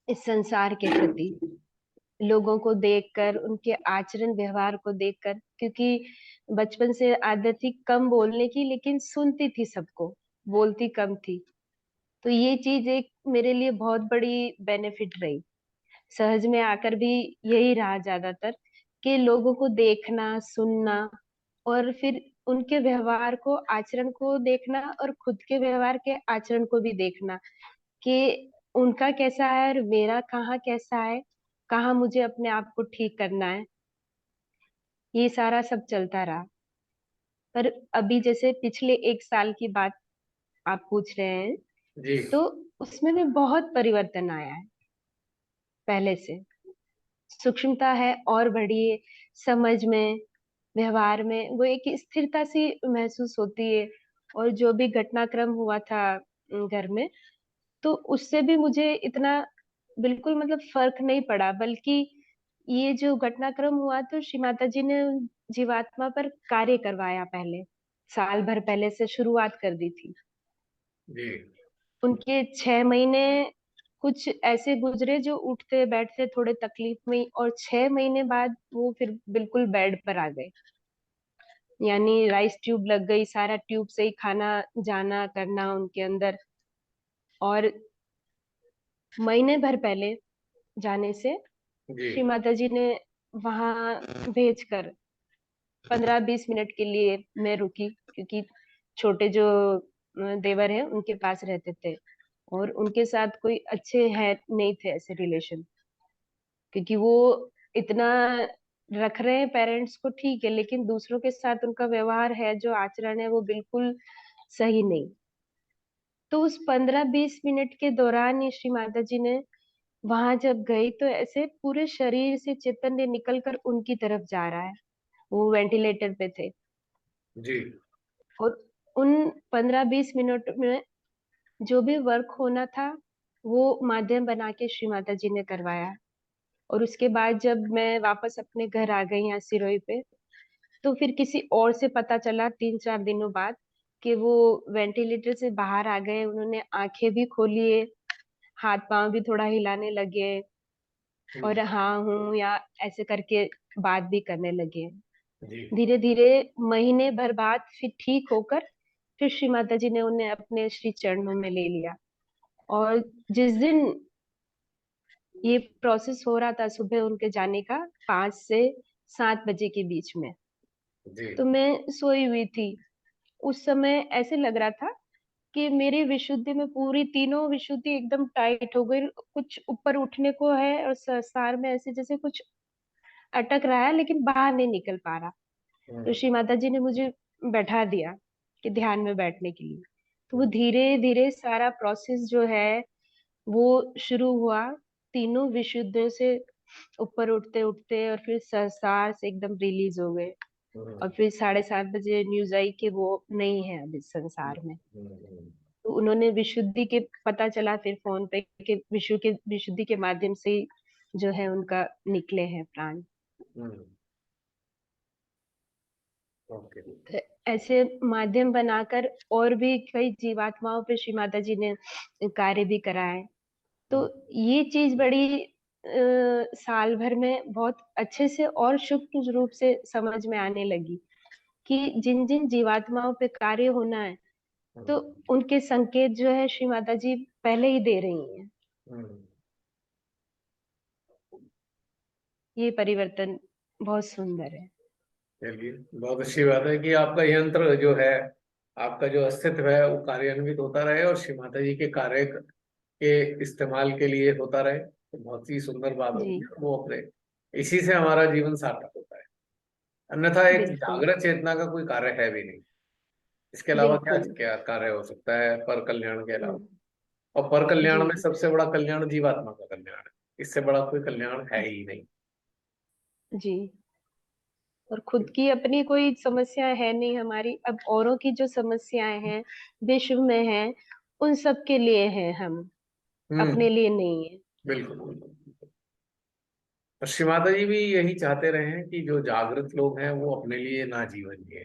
इस संसार के प्रति, लोगों को देखकर, उनके आचरण व्यवहार को देखकर। क्योंकि बचपन से आदत थी कम बोलने की, लेकिन सुनती थी सबको, बोलती कम थी। तो ये चीज एक मेरे लिए बहुत बड़ी बेनिफिट रही। सहज में आकर भी यही रहा ज्यादातर, कि लोगों को देखना, सुनना, और फिर उनके व्यवहार को, आचरण को देखना, और खुद के व्यवहार के आचरण को भी देखना कि उनका कैसा है और मेरा कहाँ कैसा है, कहाँ मुझे अपने आप को ठीक करना है। ये सारा सब चलता रहा। पर अभी जैसे पिछले 1 साल की बात आप पूछ रहे हैं, जी। तो उसमें भी बहुत परिवर्तन आया है पहले से। सूक्ष्मता है और बढ़ी है, समझ में, व्यवहार में वो एक स्थिरता सी महसूस होती है। और जो भी घटनाक्रम हुआ था घर में, तो उससे भी मुझे इतना बिल्कुल मतलब फर्क नहीं पड़ा, बल्कि ये जो घटनाक्रम हुआ तो श्री माता जी ने उन जीवात्मा पर कार्य करवाया। पहले साल भर पहले से शुरुआत कर दी थी। जी उनके 6 महीने कुछ ऐसे गुजरे जो उठते बैठते थोड़े तकलीफ में, और 6 महीने बाद वो फिर बिल्कुल बेड पर आ गए। यानी राइस ट्यूब लग गई, सारा ट्यूब से ही खाना जाना करना उनके अंदर। और महीने भर पहले जाने से जी श्री माता जी ने वहां भेजकर 15-20 मिनट के लिए मैं रुकी, क्योंकि छोटे जो देवर हैं उनके पास रहते थे, और उनके साथ कोई अच्छे है नहीं थे ऐसे रिलेशन, क्योंकि वो इतना रख रहे हैं पेरेंट्स को, ठीक है, लेकिन दूसरों के साथ उनका व्यवहार है, जो आचरण है वो बिल्कुल सही नहीं। तो उस 15-20 मिनट के दौरान ही श्री माता जी ने वहां जब गई, तो ऐसे पूरे शरीर से चैतन्य निकल कर उनकी तरफ जा रहा है। वो वेंटिलेटर पे थे, जी और उन 15-20 मिनट में जो भी वर्क होना था वो माध्यम बना के श्री माता जी ने करवाया। और उसके बाद जब मैं वापस अपने घर आ गई यहाँ सिरोही पे, तो फिर किसी और से पता चला 3-4 दिनों बाद कि वो वेंटिलेटर से बाहर आ गए। उन्होंने आंखें भी खोली है, हाथ पांव भी थोड़ा हिलाने लगे, और हाँ हूँ या ऐसे करके बात भी करने लगे। जी धीरे धीरे महीने भर बाद फिर ठीक होकर फिर श्री माता जी ने उन्हें अपने श्री चरणों में ले लिया। और जिस दिन ये प्रोसेस हो रहा था सुबह उनके जाने का, 5 से 7 बजे के बीच में, जी तो मैं सोई हुई थी। उस समय ऐसे लग रहा था कि मेरी विशुद्धि में पूरी तीनों विशुद्धि एकदम टाइट हो गई, कुछ ऊपर उठने को है और सार में ऐसे जैसे कुछ अटक रहा है लेकिन बाहर नहीं निकल पा रहा। तो हम्म, श्री माता जी ने मुझे बैठा दिया कि ध्यान में बैठने के लिए। तो वो हम्म, धीरे धीरे सारा प्रोसेस जो है वो शुरू हुआ, तीनों विशुद्धियों से ऊपर उठते उठते, और फिर संसार से एकदम रिलीज हो गए। और फिर 7:30 बजे न्यूज आई कि वो नहीं है अब इस संसार में। हम्म, तो उन्होंने विशुद्धि के पता चला फिर फोन पे कि विशुद्धि के माध्यम से ही जो है उनका निकले हैं प्राण। हम्म, ओके तो ऐसे माध्यम बनाकर और भी कई जीवात्माओं पे श्री माता जी ने कार्य भी कराए। तो ये चीज बड़ी साल भर में बहुत अच्छे से और सूक्ष्म रूप से समझ में आने लगी कि जिन जिन जीवात्माओं पे कार्य होना है, तो हम्म, उनके संकेत जो है श्री माता जी पहले ही दे रही हैं। हम्म, ये परिवर्तन बहुत सुंदर है। चलिए बहुत अच्छी बात है कि आपका यंत्र जो है, आपका जो अस्तित्व है वो कार्यान्वित होता रहे और श्री माता जी के कार्य के इस्तेमाल के लिए होता रहे, तो बहुत ही सुंदर बात जी होगी। वो अपने इसी से हमारा जीवन सार्थक होता है। अन्यथा एक बिल्कुल जागृत चेतना का कोई कार्य है भी नहीं। इसके अलावा क्या बिल्कुल। क्या कार्य हो सकता है पर कल्याण के अलावा? हम्म, और पर कल्याण में जी सबसे बड़ा कल्याण जीवात्मा का कल्याण है। इससे बड़ा कोई कल्याण है ही नहीं। जी। और खुद की अपनी कोई समस्या है नहीं हमारी, अब औरों की जो समस्याएं हैं विश्व में हैं, उन सब के लिए हैं हम, हम्म, अपने लिए नहीं है। बिल्कुल बिल्कुल। और श्री माता जी भी यही चाहते रहे हैं कि जो जागृत लोग हैं वो अपने लिए ना जीवन जिए,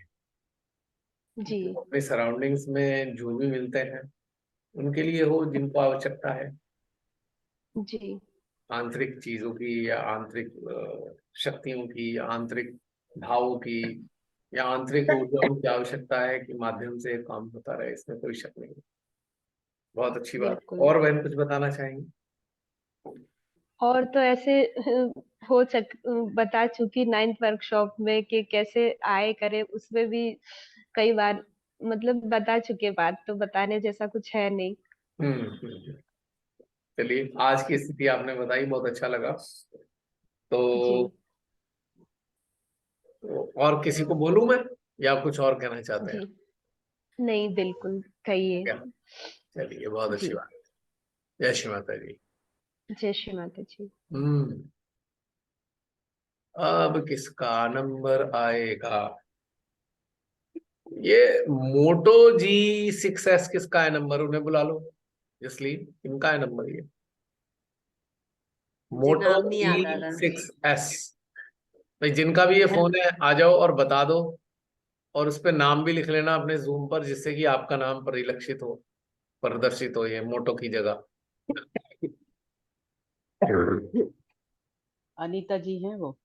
जी जो अपने सराउंडिंग्स में जो भी मिलते हैं उनके लिए हो जिनको आवश्यकता है, जी आंतरिक चीजों की या आंतरिक शक्तियों की या आंतरिक भावों की या आंतरिक ऊर्जाओं की आवश्यकता है कि माध्यम से काम होता रहे, इसमें कोई शक नहीं। बहुत अच्छी बात। बिल्कुल। और बहन कुछ बताना चाहेंगे? और तो ऐसे बता चुकी 9th वर्कशॉप में कि कैसे आए करे, उसमें भी कई बार मतलब बता चुके बात, तो बताने जैसा कुछ है नहीं। हम्म। चलिए आज की स्थिति आपने बताई, बहुत अच्छा लगा। जी तो और किसी को बोलूं मैं या कुछ और कहना चाहते हैं? जी नहीं, बिल्कुल कहिए। क्या? चलिए बहुत अच्छी जी, बात। जय श्री माता जी। जय श्री माता जी। हम्म। अब किसका नंबर आएगा? ये मोटो G6S किसका है नंबर? उन्हें बुला लो। जसलीन, इनका है नंबर ये, मुझे मोटो नाम नहीं याद आ रहा। G6S। भाई जिनका भी ये फोन है आ जाओ और बता दो, और उस पे नाम भी लिख लेना अपने जूम पर, जिससे कि आपका नाम परिलक्षित हो, प्रदर्शित हो ये मोटो की जगह। अनीता जी हैं वो।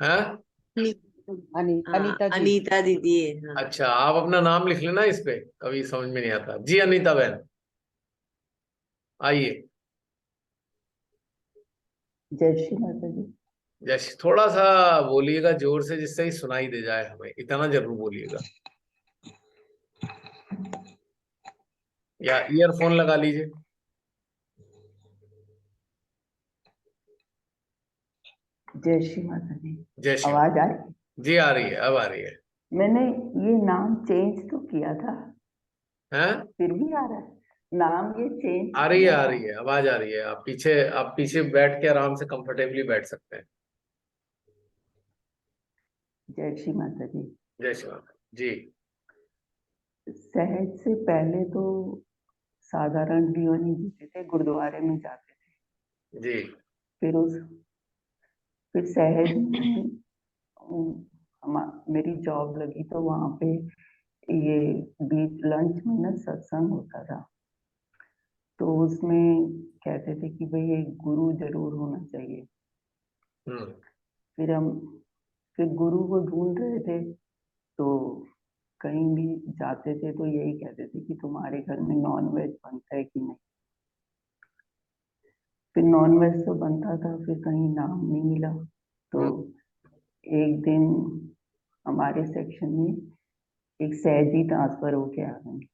है? हाँ, अनीता जी। अनीता दीदी है, हाँ। अच्छा, आप अपना नाम लिख लेना इस पे, कभी समझ में नहीं आता। जी अनीता बहन, आइए। जय श्री माता जी। जैसे थोड़ा सा बोलिएगा जोर से, जिससे ही सुनाई दे जाए हमें, इतना जरूर बोलिएगा। या ईयरफोन लगा लीजिए। जय श्री माता जी। जय श्री आवाज आ रही? जी आ रही है, अब आ रही है। मैंने ये नाम चेंज तो किया था, हैं? फिर भी आ रहा है। नाम ये चेंज आ रही है, किया आ था। रही है, आवाज आ रही है। आप पीछे बैठ के आराम से कंफर्टेबली बैठ सकते हैं। जय श्री माता जी। जय श्री राम जी। सहज से पहले तो साधारण जीवन ही जीते थे, गुरुद्वारे में जाते थे। जी। फिर सहज में मेरी जॉब लगी, तो वहां पे ये बीच लंच में ना सत्संग होता था। तो उसमें कहते थे कि भाई एक गुरु जरूर होना चाहिए। हम्म। फिर हम फिर गुरु को ढूंढ रहे थे, तो कहीं भी जाते थे तो यही कहते थे कि तुम्हारे घर में नॉन वेज बनता है कि नहीं। फिर नॉन वेज तो बनता था, फिर कहीं नाम नहीं मिला। तो हम्म। एक दिन हमारे सेक्शन में एक सहजी ट्रांसफर होके आ गए।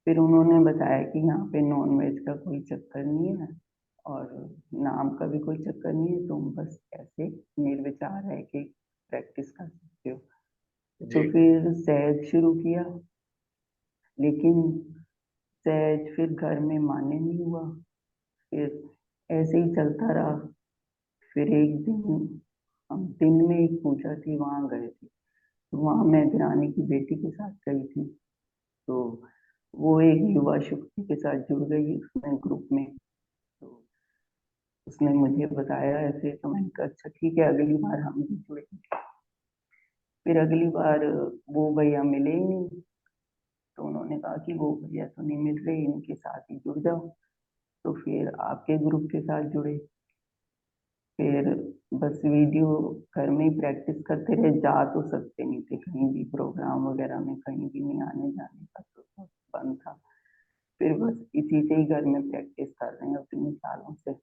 फिर उन्होंने बताया कि यहाँ पे नॉन वेज का कोई चक्कर नहीं है, और नाम का भी कोई चक्कर नहीं है, तुम बस ऐसे निर्विचार रह के प्रैक्टिस कर सकते हो। जी। तो फिर सहज शुरू किया, लेकिन सहज फिर घर में मान्य नहीं हुआ। फिर ऐसे ही चलता रहा। फिर एक दिन हम दिन में एक पूजा थी, वहां गए थे। तो वहां मैं देरानी की बेटी के साथ गई थी। तो वो एक युवा शक्ति के साथ जुड़ गई उसमें ग्रुप में। तो उसने मुझे बताया ऐसे, तो मैंने कहा अच्छा ठीक है, अगली बार हम भी जुड़ेंगे। फिर अगली बार वो भैया मिले ही नहीं। तो उन्होंने कहा कि वो भैया तो नहीं मिल रहे, इनके साथ ही जुड़ जाओ। तो फिर आपके ग्रुप के साथ जुड़े। फिर बस वीडियो घर में ही प्रैक्टिस करते रहे, जा तो सकते नहीं थे कहीं भी, प्रोग्राम वगैरह में कहीं भी नहीं आने जाने का, तो सब बंद था। फिर बस इसी से ही घर में प्रैक्टिस कर रहे हैं इतने सालों से।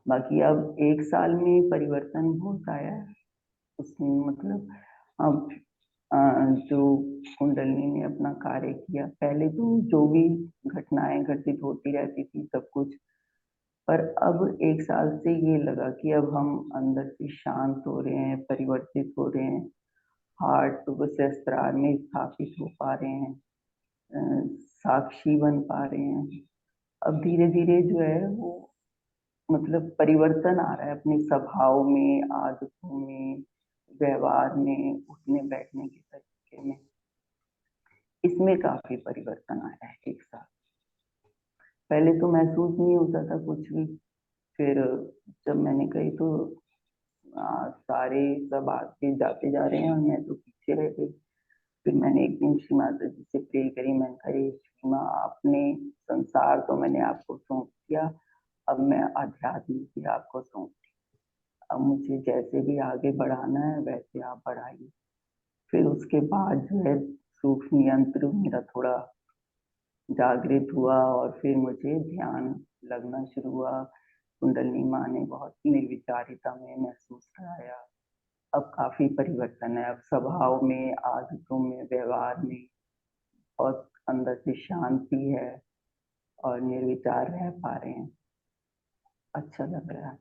बाकी अब एक साल में परिवर्तन बहुत आया है उसमें, मतलब अब जो कुंडलिनी ने अपना कार्य किया, पहले तो जो भी घटनाएं घटित होती रहती थी सब कुछ, पर अब एक साल से ये लगा कि अब हम अंदर से शांत हो रहे हैं, परिवर्तित हो रहे हैं, हार्ट सहस्त्रार में स्थापित हो पा रहे हैं, साक्षी बन पा रहे हैं। अब धीरे धीरे जो है वो मतलब परिवर्तन आ रहा है अपने स्वभाव में, आदतों में, व्यवहार में, उठने बैठने के तरीके में। इसमें काफी परिवर्तन आया है एक साथ। पहले तो महसूस नहीं होता था कुछ भी। फिर जब मैंने कही तो सारे सब आगे जाते जा रहे हैं और मैं तो पीछे रह गई। फिर मैंने एक दिन श्री माता जी से प्रे करी। मैंने कहा श्री माँ, आपने संसार तो मैंने आपको सौंप दिया, अब मैं अध्यात्म भी आपको सौंप दी। अब मुझे जैसे भी आगे बढ़ाना है वैसे आप बढ़ाइए। फिर उसके बाद जो है सूक्ष्म यंत्र मेरा थोड़ा जागृत हुआ, और फिर मुझे ध्यान लगना शुरू हुआ। कुंडलिनी माँ ने बहुत निर्विचारिता में महसूस कराया। अब काफी परिवर्तन है, अब स्वभाव में, आदतों में, व्यवहार में बहुत अंदर से शांति है, और निर्विचार रह पा रहे हैं। अच्छा लग रहा है।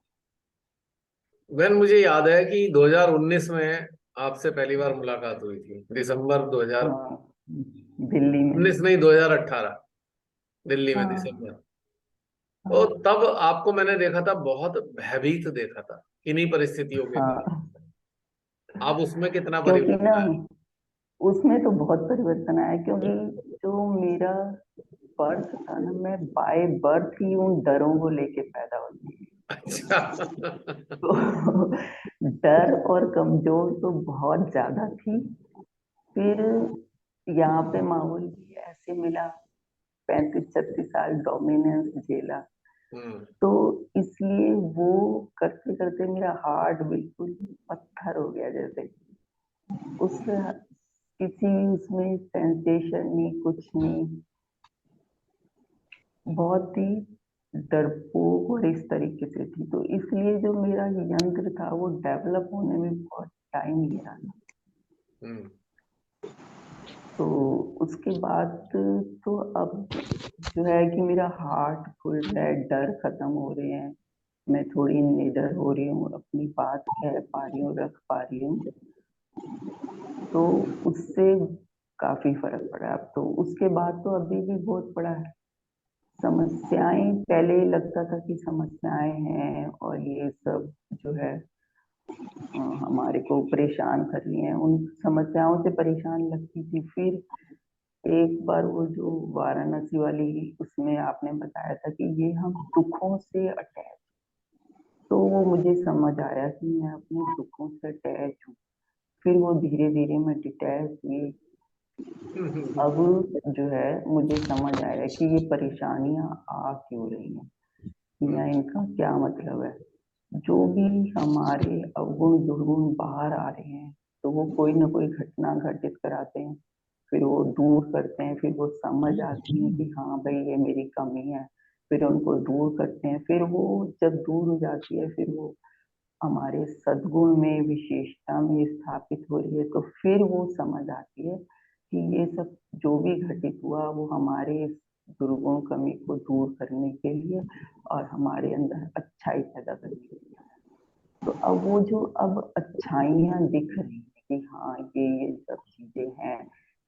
बहन, मुझे याद है कि 2019 में आपसे पहली बार मुलाकात हुई थी, दिसंबर 2019। हाँ, दिल्ली में। नहीं, 2018, दिल्ली में हाँ दिसंबर। तो तब आपको मैंने देखा था, बहुत भयभीत देखा था इन्हीं परिस्थितियों के कारण। हाँ, अब उसमें कितना क्योंकि ना परिवर्तन आया? उसमें तो बहुत परिवर्तन आया, क्योंकि जो मेरा बर्थ था ना, मैं बाय बर्थ ही उन डरों को लेके पैदा हुई। अच्छा। तो डर और कमजोर तो बहुत ज्यादा थी। फिर यहाँ पे माहौल भी ऐसे मिला, 35-36 साल डोमिनेंस झेला, हम्म। तो इसलिए वो करते करते मेरा हार्ट बिल्कुल पत्थर हो गया जैसे। उस किसी उसमें सेंसेशन नहीं, कुछ नहीं, बहुत ही डरपोक और इस तरीके से थी। तो इसलिए जो मेरा यंत्र था वो डेवलप होने में बहुत टाइम लिया। हम्म। तो उसके बाद तो अब जो है कि मेरा हार्ट खुल रहा है, डर खत्म हो रहे हैं, मैं थोड़ी निडर हो रही हूँ, अपनी बात कह पा रही हूँ, रख पा रही हूँ। तो उससे काफी फर्क पड़ा। अब तो उसके बाद तो अभी भी बहुत पड़ा है। समस्याएं पहले लगता था कि समस्याएं हैं और ये सब जो है हमारे को परेशान कर रही हैं, उन समस्याओं से परेशान लगती थी। फिर एक बार वो जो वाराणसी वाली उसमें आपने बताया था कि ये हम दुखों से अटैच, तो वो मुझे समझ आया कि मैं अपने दुखों से अटैच हूँ। फिर वो धीरे धीरे मैं डिटैच हुई। अब जो है मुझे समझ आया कि ये परेशानियां आ क्यों रही हैं या इनका क्या मतलब है। जो भी हमारे अवगुण दुर्गुण बाहर आ रहे हैं, तो वो कोई ना कोई घटना घटित कराते हैं, फिर वो दूर करते हैं, फिर वो समझ आती है कि हाँ भाई ये मेरी कमी है, फिर उनको दूर करते हैं। फिर वो जब दूर हो जाती है, फिर वो हमारे सद्गुण में विशेषता में स्थापित हो रही है, तो फिर वो समझ आती है कि ये सब जो भी घटित हुआ वो हमारे दुर्गुण कमी को दूर करने के लिए और हमारे अंदर अच्छाई पैदा करने के लिए। तो अब वो जो अब अच्छाइयाँ दिख रही हैं कि हाँ ये सब चीजें हैं,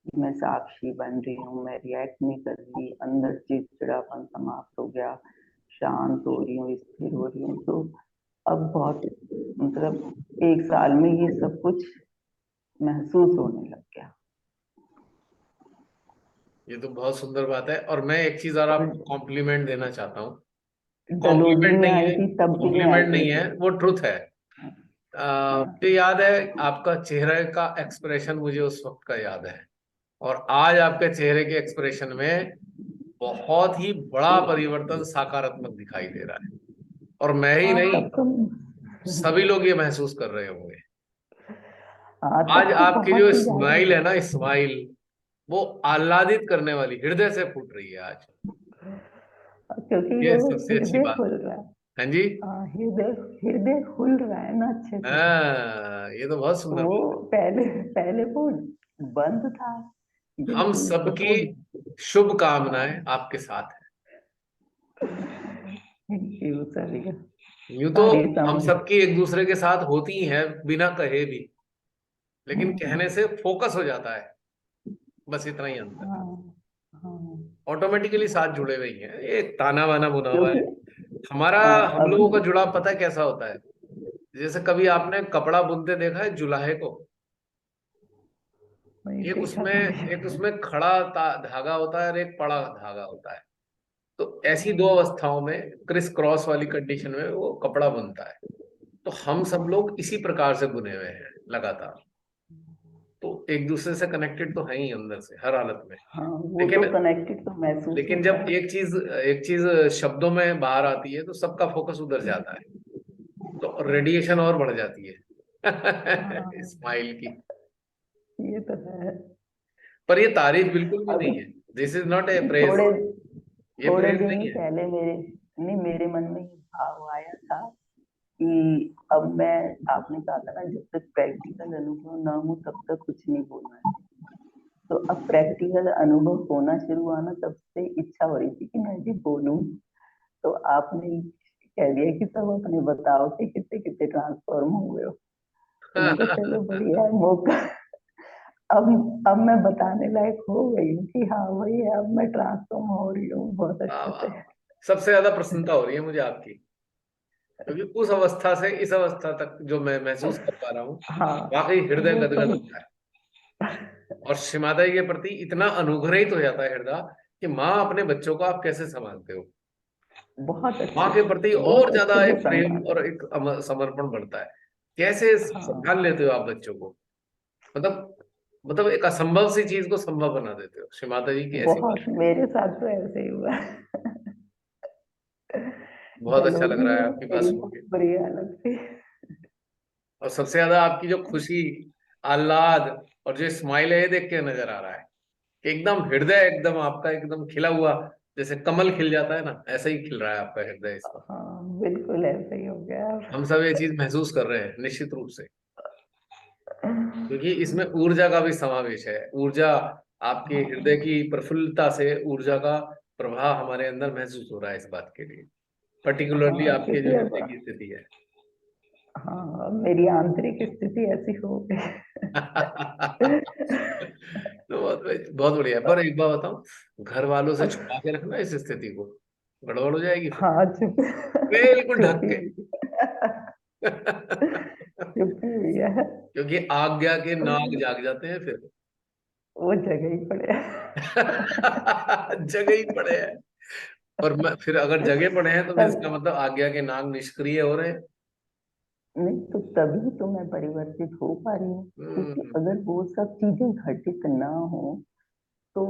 कि मैं साक्षी बन रही हूँ, मैं रिएक्ट नहीं कर रही, अंदर चिड़चिड़ापन समाप्त हो गया, शांत हो रही हूँ, स्थिर हो रही हूँ। तो अब बहुत मतलब 1 साल में ये सब कुछ महसूस होने लग गया। ये तो बहुत सुंदर बात है, और मैं एक चीज और और आपको कॉम्प्लीमेंट देना चाहता हूँ। डलोजी कॉम्प्लीमेंट में नहीं आई है, थी तब भी मैं कॉम्प्लीमेंट ऐसे नहीं ही है, थी। वो ट्रुथ है। हाँ, मुझे याद है आपका चेहरे का एक्सप्रेशन, मुझे उस वक्त का याद है, और आज आपके चेहरे के एक्सप्रेशन में बहुत ही बड़ा परिवर्तन सकारात्मक दिखाई दे रहा है, और मैं ही हाँ, नहीं, तब तो सभी लोग ये महसूस कर रहे होंगे। हाँ, आज तब तो आपकी जो बहुत ही ज्यादा। स्माइल है ना, स्माइल वो आह्लादित करने वाली, हृदय से फूट रही है आज। क्योंकि ये वो सबसे अच्छी हृदय बात खुल है। रहा है। हाँ जी। हाँ, हृदय हृदय खुल रहा है ना अच्छे से। हाँ, ये तो बहुत सुंदर वो बात है। पहले पहले वो बंद था हम बिल्कुल, तो सबकी वो शुभ कामनाएं आपके साथ है। ये सभी यूं तो सारी हम समझ। सबकी एक दूसरे के साथ होती हैं बिना कहे भी, लेकिन कहने से फोकस हो जाता है, बस इतना ही अंतर है। हाँ, हाँ, ऑटोमेटिकली साथ जुड़े हुए ही हैं, ये ताना बाना बुना हुआ क्योंकि है हमारा। हम अभी लोगों का जुड़ाव पता है कैसा होता है? जैसे कभी आपने कपड़ा बुनते देखा है जुलाहे को? वही एक देखा उसमें था एक मैंने। उसमें खड़ा धागा होता है और एक पड़ा धागा होता है। तो ऐसी दो हाँ, अवस्थाओं में, क्रिस क्रॉस वाली कंडीशन में वो कपड़ा बुनता है। तो हम सब हाँ, लोग इसी प्रकार से बुने हुए हैं लगातार। तो एक दूसरे से कनेक्टेड तो है ही अंदर से, हर हालत में। हाँ, वो लेकिन तो कनेक्टेड तो महसूस लेकिन होता जब है। एक चीज शब्दों में बाहर आती है, तो सबका फोकस उधर जाता है, तो रेडिएशन और बढ़ जाती है हाँ, स्माइल की। ये तो है। पर ये तारीफ बिल्कुल भी अभी नहीं है। This is not A praise. थोड़े ये थोड़े प्रेज दिन नहीं ही है। पहले मेरे मन में ये भाव आया था कि अब मैं, आपने कहा था ना जब तक प्रैक्टिकल अनुभव ना हो तब तक कुछ नहीं बोलना है। तो अब प्रैक्टिकल अनुभव होना शुरू हुआ ना, तब से इच्छा हो रही थी कि मैं भी बोलूं। तो आपने कह दिया कि सब अपने बताओ कि कितने कितने ट्रांसफॉर्म हुए हो। तो मैं कहा चलो बढ़िया है मौका। अब मैं बताने लायक हो गई हूँ कि हाँ भाई अब मैं ट्रांसफॉर्म हो रही हूँ बहुत वाह अच्छे वाह से। वाह। सबसे ज्यादा प्रसन्नता हो रही है मुझे आपकी, क्योंकि उस अवस्था से इस अवस्था तक जो मैं महसूस कर पा रहा हूँ, हाँ वाकई हृदय वो गदगद तो होता है। और श्रीमाता जी के प्रति इतना अनुग्रहित हो जाता है हृदय कि माँ अपने बच्चों को आप कैसे संभालते हो, बहुत माँ अच्छे के से, प्रति बहुत और अच्छे ज्यादा से एक प्रेम संभाला। और एक समर्पण बढ़ता है। कैसे हाँ संभाल लेते हो आप बच्चों को, मतलब एक असंभव सी चीज को संभव बना देते हो। श्री माता जी की ऐसी बहुत, बात है। मेरे साथ तो ऐसे ही हुआ। बहुत अच्छा लग जलोगी रहा है है, आपकी बात मेरी सुन के। बहुत बुरी हालत थी। और सबसे ज्यादा आपकी जो खुशी, आह्लाद और जो स्माइल है, ये देख के नजर आ रहा है कि एकदम हृदय एकदम आपका एकदम खिला हुआ, जैसे कमल खिल जाता है ना, ऐसा ही खिल रहा है आपका हृदय इस वक्त। हाँ बिल्कुल ऐसे ही हो गया। हम सब ये चीज महसूस कर रहे हैं निश्चित रूप से, क्योंकि इसमें ऊर्जा का भी समावेश है। ऊर्जा, आपके हृदय हाँ की प्रफुल्लता से ऊर्जा का प्रवाह हमारे अंदर महसूस हो रहा है इस बात के लिए, पर्टिकुलरली हाँ, आपके क्योंकि जो अब हृदय की स्थिति है। हाँ मेरी आंतरिक स्थिति ऐसी हो गई। तो बहुत बढ़िया है। पर एक बात बताऊं, घर वालों से छुपा के रखना इस स्थिति को, गड़बड़ हो जाएगी फिर, हाँ चुप, बिल्कुल ढक चुपी के। हुई चुपी हुई है। क्योंकि आज्ञा के नाग जाग जाते हैं फिर। वो जगह ही पड़े। जगह ही पड़े हैं। और फिर अगर जगह पड़े हैं तो फिर इसका तब मतलब आज्ञा के नाग निष्क्रिय हो रहे हैं। नहीं तो तभी तो मैं परिवर्तित हो पा रही हूँ, क्योंकि हम्म, अगर वो सब चीजें घटित ना हो तो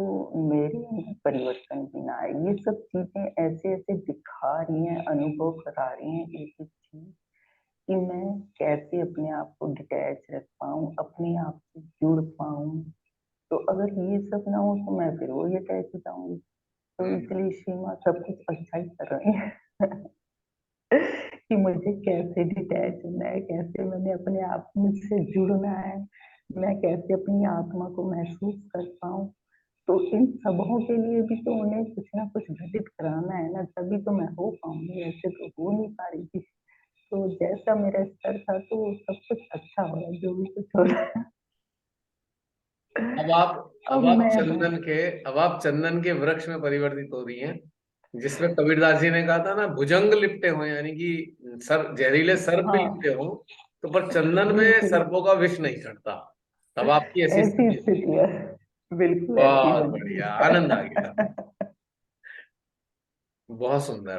मेरे अंदर परिवर्तन भी ना आए। ये सब चीजें ऐसे ऐसे दिखा रही हैं, अनुभव करा रही हैं एक एक चीज, कि मैं कैसे अपने आप को डिटैच रख पाऊँ, अपने आप से जुड़ पाऊँ। तो अगर ये सब ना हो तो मैं फिर वही अटैच हो जाऊंगी। तो हम्म। इसलिए सीमा सब कुछ अच्छा ही कर रही है। कि मुझे कैसे डिटैच होना है, कैसे मैंने अपने आप मुझसे जुड़ना है, मैं कैसे अपनी आत्मा को महसूस कर पाऊँ। तो इन सबों के लिए भी तो उन्हें कुछ ना कुछ घटित कराना है ना, तभी तो मैं हो पाऊंगी, ऐसे तो हो नहीं पा रही थी। तो जैसा मेरा स्तर था तो सब कुछ अच्छा हो रहा है, जो भी कुछ हो रहा है। अब आप अब अब आप मैं चंदन के अब आप चंदन के वृक्ष में परिवर्तित हो रही हैं, जिसमें कबीरदास जी ने कहा था ना, भुजंग लिपटे हो, यानी कि सर, जहरीले सर्प भी हाँ लिपटे हो, तो पर चंदन में बिल्कुल सर्पों का विष नहीं चढ़ता। तब आपकी ऐसी ऐसी स्थिति हो रही स्थिति है। है, बिल्कुल ऐसी बहुत बन रही बढ़िया, आनंद आ गया। है। बहुत सुंदर।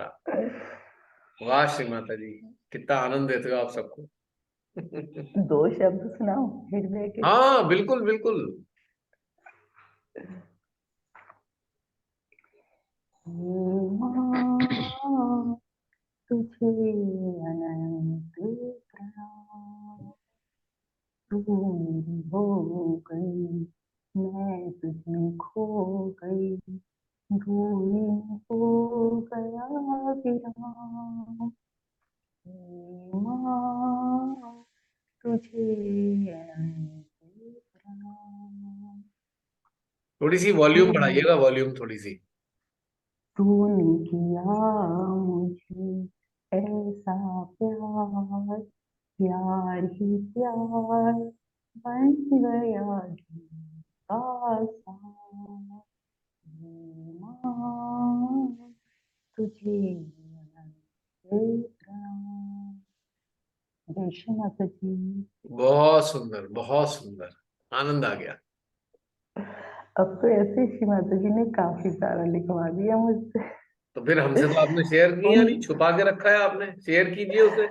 वाह श्री माता जी, कितना आनंद देते हो आप सबको। दो शब्द सुनाओ हृदय के। हाँ बिल्कुल बिल्कुल। माँ, तुझे अनंत प्रणाम। तू मेरी हो गई, मैं तुझमें खो गई, भूल में हो गया विराम। माँ, तुझे अनंत प्रणाम। थोड़ी सी वॉल्यूम तूने बढ़ाइएगा, वॉल्यूम थोड़ी सी। तूने किया मुझे ऐसा प्यार, प्यार ही प्यार बन गया दिल का सार। माँ, तुझे अनंत प्रणाम। जय श्री माता जी। बहुत सुंदर, बहुत सुंदर, आनंद आ गया। अब तो ऐसे श्री माता जी ने काफी सारा लिखवा दिया मुझसे। तो फिर हमसे तो आपने शेयर किया उन नहीं, छुपा के रखा है आपने, शेयर कीजिए उसे।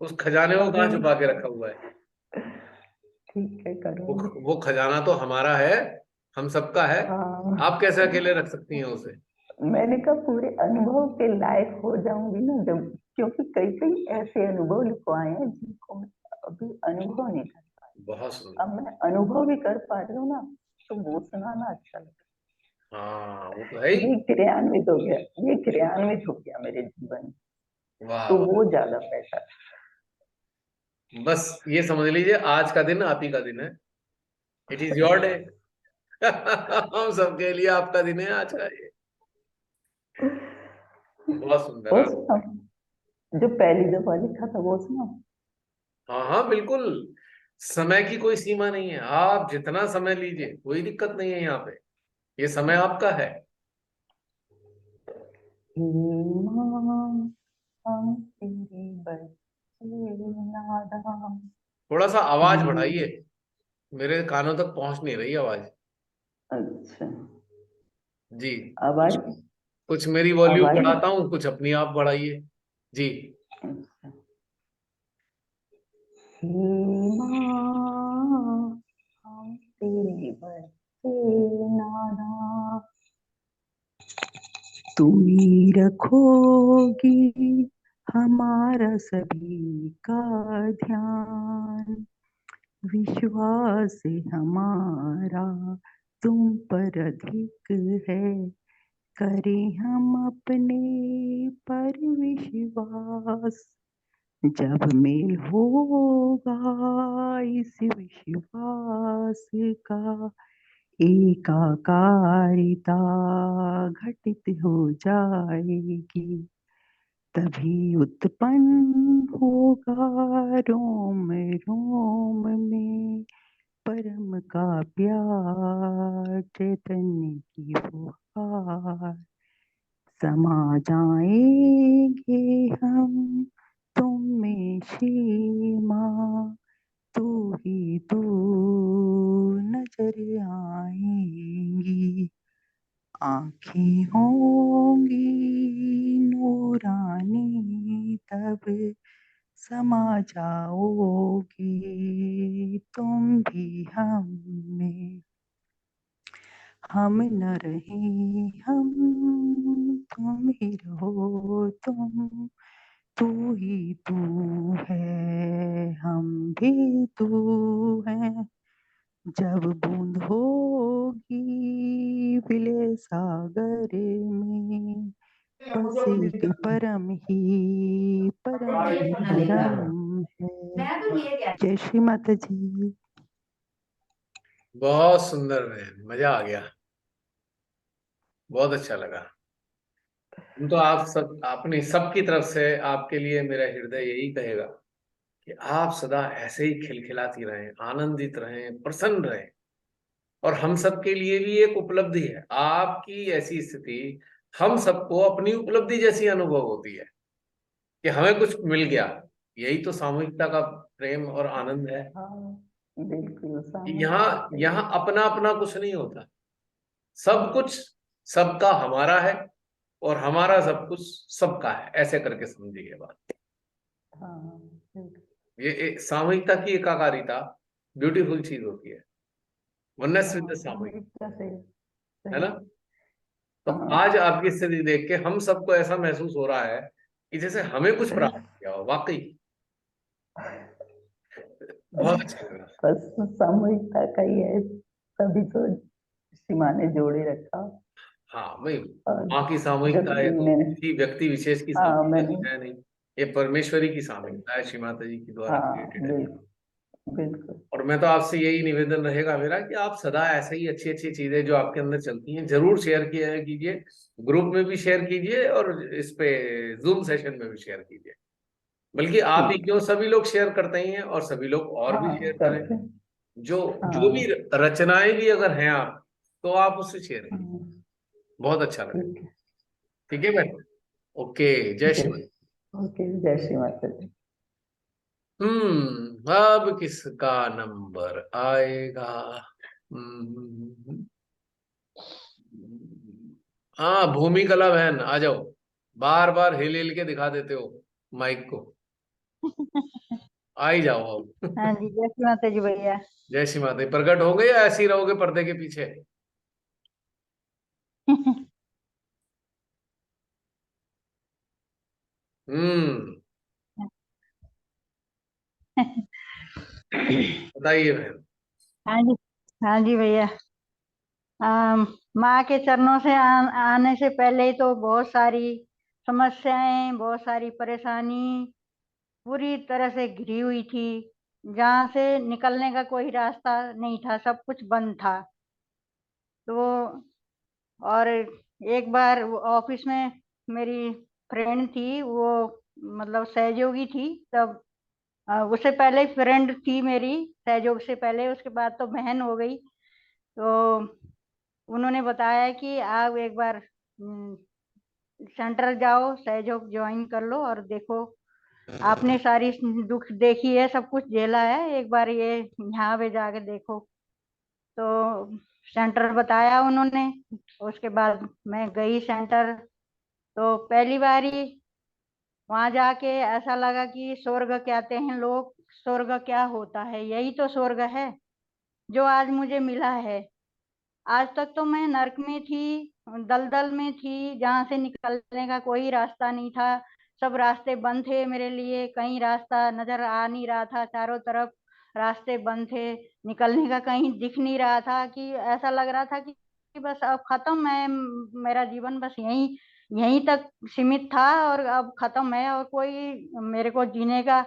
उस खजाने को अभी कहाँ छुपा के रखा हुआ है? ठीक है वो करूंगी। वो खजाना तो हमारा है, हम सबका है। हाँ आप कैसे अकेले रख सकती हैं उसे? मैंने कहा पूरे अनुभव के लायक हो जाऊंगी ना जब, क्योंकि कई कई ऐसे अनुभव लिखवाए हैं जिनको मैं अभी अनुभव नहीं कर बहुत पाई। सुंदर। अब मैं अनुभव भी कर पा रही हूँ ना, तो वो सुनाना अच्छा लगता हाँ वो तो है है। ही। ये क्रियान्वित हो गया, ये क्रियान्वित हो गया मेरे जीवन में, वाह तो वाह। वो ज्यादा बेटर। बस ये समझ लीजिए, आज का दिन आप ही का दिन है। It is your day. हम सबके लिए आपका दिन है आज का ये। बहुत सुंदर, वो आनंद सुना, आया। जो पहली दफा लिखा था वो सुना। हाँ हाँ बिल्कुल। समय की कोई सीमा नहीं है, आप जितना समय लीजिए, कोई दिक्कत नहीं है यहाँ पे। ये समय आपका है। हे माँ हम तेरे बच्चे नादान। थोड़ा सा आवाज तूने बढ़ाइए, मेरे कानों तक पहुंच नहीं रही आवाज। अच्छा जी। आवाज कुछ मेरी वॉल्यूम आवाज बढ़ाता हूँ, कुछ अपनी आप बढ़ाइए। जी। अच्छा। हे माँ हम तेरे बच्चे नादान, तुम्ही रखोगी हमारा सभी का ध्यान, विश्वास हमारा तुम पर अधिक है, करें हम अपने पर विश्वास, जब मेल होगा इस विश्वास का, एकाकारिता घटित हो जाएगी, तभी उत्पन्न होगा रोम रोम में परम का प्यार, चैतन्य की फुहार, समा जाएंगे हम तुम में सीमा, तू ही तू नजर आएंगी, आँखें होंगी नूरानी, तब समा जाओगी तुम भी हम में, हम न रहे हम तुम ही रहो तुम, तू ही तू है हम भी तू हैं, जब बूंद होगी विलय सागर में, बस एक परम ही परम है। जय श्री माता जी। बहुत सुंदर बहन, मजा आ गया, बहुत अच्छा लगा। हम तो आप सब, अपनी सबकी तरफ से आपके लिए मेरा हृदय यही कहेगा कि आप सदा ऐसे ही खिलखिलाती रहें, आनंदित रहें, प्रसन्न रहें। और हम सबके लिए भी एक उपलब्धि है आपकी ऐसी स्थिति, हम सबको अपनी उपलब्धि जैसी अनुभव होती है कि हमें कुछ मिल गया। यही तो सामूहिकता का प्रेम और आनंद है। हाँ बिल्कुल यहाँ सामूहिकता यहाँ अपना अपना कुछ नहीं होता, सब कुछ सबका हमारा है, और हमारा सब कुछ सबका है, ऐसे करके समझिए बात। हाँ बिल्कुल। ये सामूहिकता की एकाकारिता ब्यूटीफुल चीज होती है, वननेस विद हाँ द सामूहिक, सामूहिकता से है सही। ना। तो हाँ आज आपकी स्थिति देख के हम सबको ऐसा महसूस हो रहा है कि जैसे हमें कुछ प्राप्त किया हो, वाकई बहुत अच्छा लगा। बस सामूहिकता का ही है, तभी तो सीमा ने जोड़े रखा। हाँ भाई, और माँ की जब सामूहिकता है तो मैंने, किसी व्यक्ति विशेष की हाँ सामूहिकता मैंने, तो है नहीं, ये परमेश्वरी की सामूहिकता है, श्री माता जी के द्वारा हाँ क्रिएटेड है। बिल्कुल बिल्कुल। और मैं तो आपसे यही निवेदन रहेगा मेरा कि आप सदा ऐसे ही अच्छी अच्छी चीजें जो आपके अंदर चलती हैं जरूर शेयर किया कीजिए, ग्रुप में भी शेयर कीजिए और इस पे जूम सेशन में भी शेयर कीजिए। बल्कि आप ही ठीक है। क्यों, सभी लोग शेयर करते ही हैं, और सभी लोग और भी हाँ शेयर करें। करते। जो जो भी हाँ रचनाएं भी अगर हैं आप, तो आप उससे शेयर कीजिए, हाँ, बहुत अच्छा लगेगा। ठीक है। ठीक है भाई। ओके। जय श्री। ओके जय श्री माता जी। अब किसका नंबर आएगा? हम्म, हाँ, भूमि कला बहन आ जाओ, बार बार हिल हिल के दिखा देते हो माइक को, आ ही जाओ अब। हाँ जी, जय श्री माता जी भैया। जय श्री माता दी। प्रकट हो गए या ऐसे ही रहोगे पर्दे के पीछे? हम्म। बताइए बहन। हाँ जी, हाँ जी भैया। माँ के चरणों से आने से पहले ही तो बहुत सारी समस्याएं, बहुत सारी परेशानी पूरी तरह से घिरी हुई थी, जहाँ से निकलने का कोई रास्ता नहीं था, सब कुछ बंद था। तो और एक बार ऑफिस में मेरी फ्रेंड थी, वो मतलब सहयोगी थी तब, उससे पहले फ्रेंड थी मेरी, सहयोग से पहले, उसके बाद तो बहन हो गई। तो उन्होंने बताया कि आप एक बार सेंटर जाओ, सहयोग ज्वाइन कर लो और देखो, आपने सारी दुख देखी है, सब कुछ झेला है, एक बार ये यहाँ पे जाके देखो। तो सेंटर बताया उन्होंने। उसके बाद मैं गई सेंटर। तो पहली बारी वहां जाके ऐसा लगा कि स्वर्ग कहते हैं लोग, स्वर्ग क्या होता है, यही तो स्वर्ग है जो आज मुझे मिला है। आज तक तो मैं नरक में थी, दलदल में थी, जहां से निकलने का कोई रास्ता नहीं था। सब रास्ते बंद थे मेरे लिए, कहीं रास्ता नजर आ नहीं रहा था, चारों तरफ रास्ते बंद थे, निकलने का कहीं दिख नहीं रहा था। कि ऐसा लग रहा था कि बस अब खत्म है मेरा जीवन, बस यहीं यहीं तक सीमित था और अब खत्म है और कोई मेरे को जीने का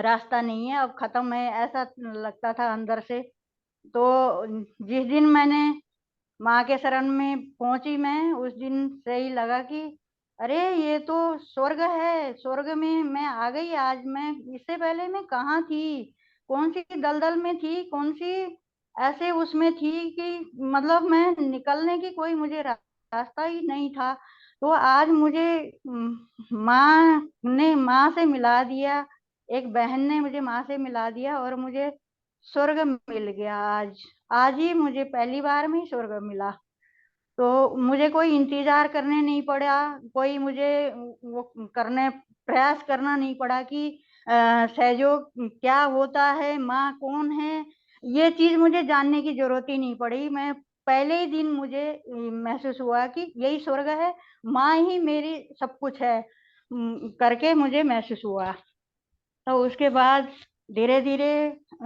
रास्ता नहीं है, अब खत्म है, ऐसा लगता था अंदर से। तो जिस दिन मैंने माँ के शरण में पहुंची, मैं उस दिन से ही लगा कि अरे ये तो स्वर्ग है, स्वर्ग में मैं आ गई आज। मैं इससे पहले मैं कहाँ थी, कौन सी दलदल में थी, कौन सी ऐसे उसमें थी कि मतलब मैं निकलने की कोई मुझे रास्ता ही नहीं था। तो आज मुझे माँ से मिला दिया, एक बहन ने मुझे माँ से मिला दिया और मुझे स्वर्ग मिल गया आज। आज ही मुझे पहली बार में ही स्वर्ग मिला। तो मुझे कोई इंतजार करने नहीं पड़ा, कोई मुझे वो करने प्रयास करना नहीं पड़ा कि सहयोग क्या होता है, माँ कौन है, ये चीज मुझे जानने की जरूरत ही नहीं पड़ी। मैं पहले ही दिन मुझे महसूस हुआ कि यही स्वर्ग है, माँ ही मेरी सब कुछ है, करके मुझे महसूस हुआ। तो उसके बाद धीरे धीरे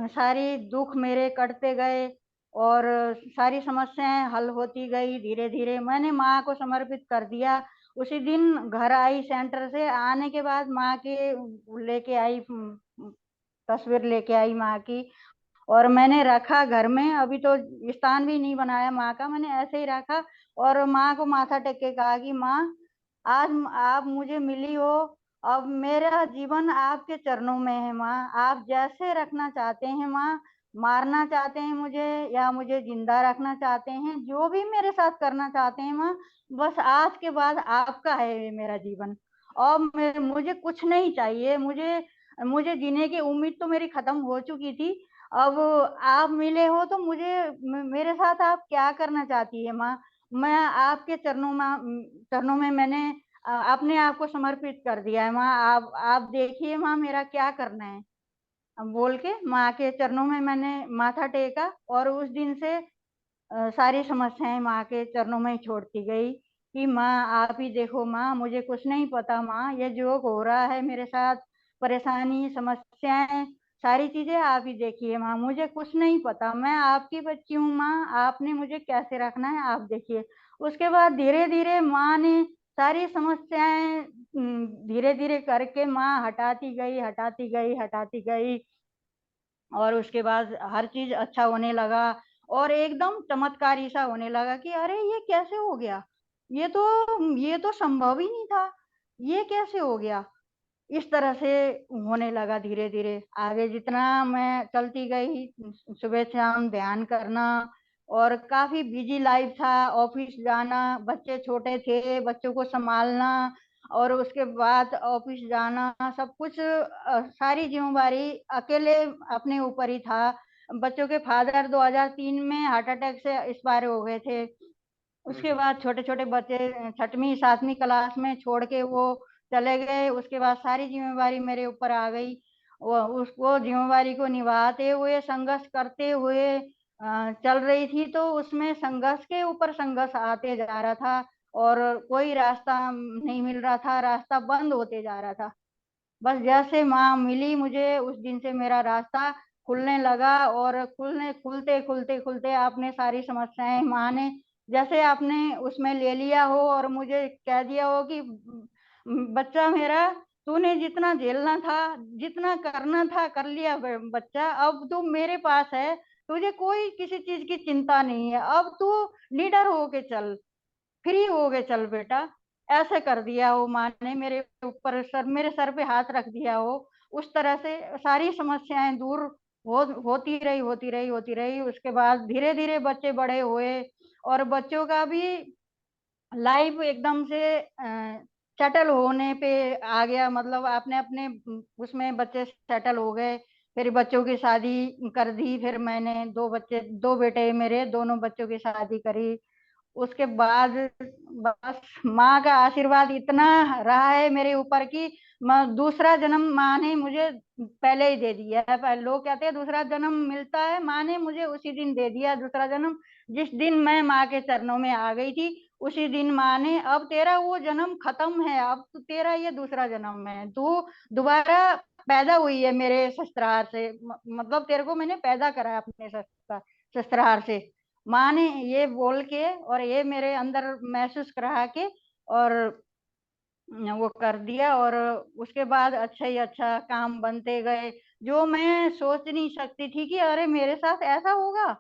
सारी दुख मेरे कटते गए और सारी समस्याएं हल होती गई। धीरे धीरे मैंने माँ को समर्पित कर दिया। उसी दिन घर आई, सेंटर से आने के बाद माँ के लेके आई, तस्वीर लेके आई माँ की, और मैंने रखा घर में। अभी तो स्थान भी नहीं बनाया माँ का, मैंने ऐसे ही रखा और माँ को माथा टेक के कहा कि माँ, आज आप मुझे मिली हो, अब मेरा जीवन आपके चरणों में है माँ। आप जैसे रखना चाहते हैं माँ, मारना चाहते हैं मुझे या मुझे जिंदा रखना चाहते हैं, जो भी मेरे साथ करना चाहते हैं माँ, बस आज के बाद आपका है ये मेरा जीवन। और मुझे कुछ नहीं चाहिए, मुझे मुझे जीने की उम्मीद तो मेरी खत्म हो चुकी थी। अब आप मिले हो तो मुझे मेरे साथ आप क्या करना चाहती है माँ। मैं आपके चरणों में मैंने अपने आप को समर्पित कर दिया है माँ। आप देखिए माँ, मेरा क्या करना है। अब बोल के माँ के चरणों में मैंने माथा टेका और उस दिन से सारी समस्याएं माँ के चरणों में ही छोड़ती गई कि माँ आप ही देखो माँ, मुझे कुछ नहीं पता माँ, ये जो हो रहा है मेरे साथ, परेशानी समस्याएं सारी चीजें आप ही देखिए माँ, मुझे कुछ नहीं पता, मैं आपकी बच्ची हूँ माँ, आपने मुझे कैसे रखना है आप देखिए। उसके बाद धीरे धीरे माँ ने सारी समस्याएं धीरे धीरे करके माँ हटाती गई, हटाती गई, हटाती गई। और उसके बाद हर चीज अच्छा होने लगा और एकदम चमत्कारी सा होने लगा कि अरे ये कैसे हो गया, ये तो संभव ही नहीं था, ये कैसे हो गया। इस तरह से होने लगा धीरे धीरे। आगे जितना मैं चलती गई, सुबह शाम ध्यान करना, और काफी बिजी लाइफ था, ऑफिस जाना, बच्चे छोटे थे, बच्चों को संभालना, और उसके बाद ऑफिस जाना, सब कुछ सारी जिम्मेवारी अकेले अपने ऊपर ही था। बच्चों के फादर 2003 में हार्ट अटैक से एक्सपायर हो गए थे। उसके बाद छोटे छोटे बच्चे छठवीं सातवीं क्लास में छोड़ के वो चले गए। उसके बाद सारी जिम्मेवारी मेरे ऊपर आ गई। वो उसको जिम्मेवारी को निभाते हुए, संघर्ष करते हुए चल रही थी। तो उसमें संघर्ष के ऊपर संघर्ष आते जा रहा था और कोई रास्ता नहीं मिल रहा था, रास्ता बंद होते जा रहा था। बस जैसे माँ मिली मुझे, उस दिन से मेरा रास्ता खुलने लगा और खुलते खुलते खुलते आपने सारी समस्याएं माँ ने जैसे आपने उसमें ले लिया हो और मुझे कह दिया हो कि बच्चा मेरा, तूने जितना झेलना था, जितना करना था कर लिया बच्चा, अब तू मेरे पास है, तुझे कोई किसी चीज की चिंता नहीं है, अब तू लीडर होके चल, फ्री हो गए चल बेटा। ऐसे कर दिया हो माँ ने मेरे ऊपर, मेरे सर पे हाथ रख दिया हो। उस तरह से सारी समस्याएं दूर होती रही, होती रही, होती रही। उसके बाद धीरे धीरे बच्चे बड़े हुए और बच्चों का भी लाइफ एकदम से सेटल होने पे आ गया। मतलब आपने अपने उसमें बच्चे सेटल हो गए, फिर बच्चों की शादी कर दी, फिर मैंने दो बेटे मेरे, दोनों बच्चों की शादी करी। उसके बाद बस माँ का आशीर्वाद इतना रहा है मेरे ऊपर कि दूसरा जन्म माँ ने मुझे पहले ही दे दिया है। लोग कहते हैं दूसरा जन्म मिलता है, माँ ने मुझे उसी दिन दे दिया दूसरा जन्म। जिस दिन मैं माँ के चरणों में आ गई थी उसी दिन माँ ने, अब तेरा वो जन्म खत्म है, अब तो तेरा ये दूसरा जन्म है, तू दोबारा पैदा हुई है मेरे ससुराल से। मतलब तेरे को मैंने पैदा करा है अपने ससुराल से। माँ ने ये बोल के और ये मेरे अंदर महसूस करा के और वो कर दिया। और उसके बाद अच्छा ही अच्छा काम बनते गए, जो मैं सोच नहीं सकती थी कि अरे मेरे साथ ऐसा होगा,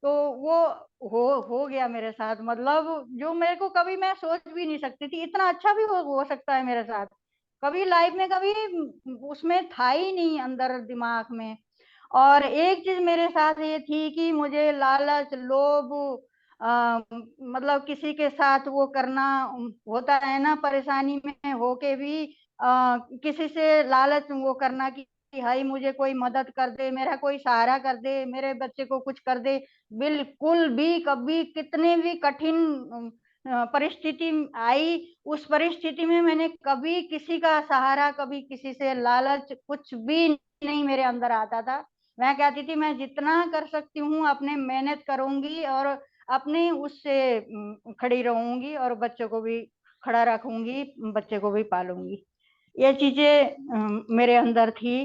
तो वो हो गया मेरे साथ। मतलब जो मेरे को कभी मैं सोच भी नहीं सकती थी इतना अच्छा भी हो सकता है मेरे साथ। कभी लाइफ में कभी उसमें था ही नहीं अंदर दिमाग में। और एक चीज मेरे साथ ये थी कि मुझे लालच लोभ मतलब किसी के साथ वो करना होता है ना, परेशानी में होके भी किसी से लालच वो करना कि हाय मुझे कोई मदद कर दे, मेरा कोई सहारा कर दे, मेरे बच्चे को कुछ कर दे। बिल्कुल भी कभी कितने भी कठिन परिस्थिति आई, उस परिस्थिति में मैंने कभी किसी का सहारा, कभी किसी से लालच कुछ भी नहीं मेरे अंदर आता था। मैं कहती थी मैं जितना कर सकती हूँ अपने मेहनत करूंगी और अपने उससे खड़ी रहूंगी और बच्चों को भी खड़ा रखूंगी, बच्चे को भी पालूंगी। ये चीजें मेरे अंदर थी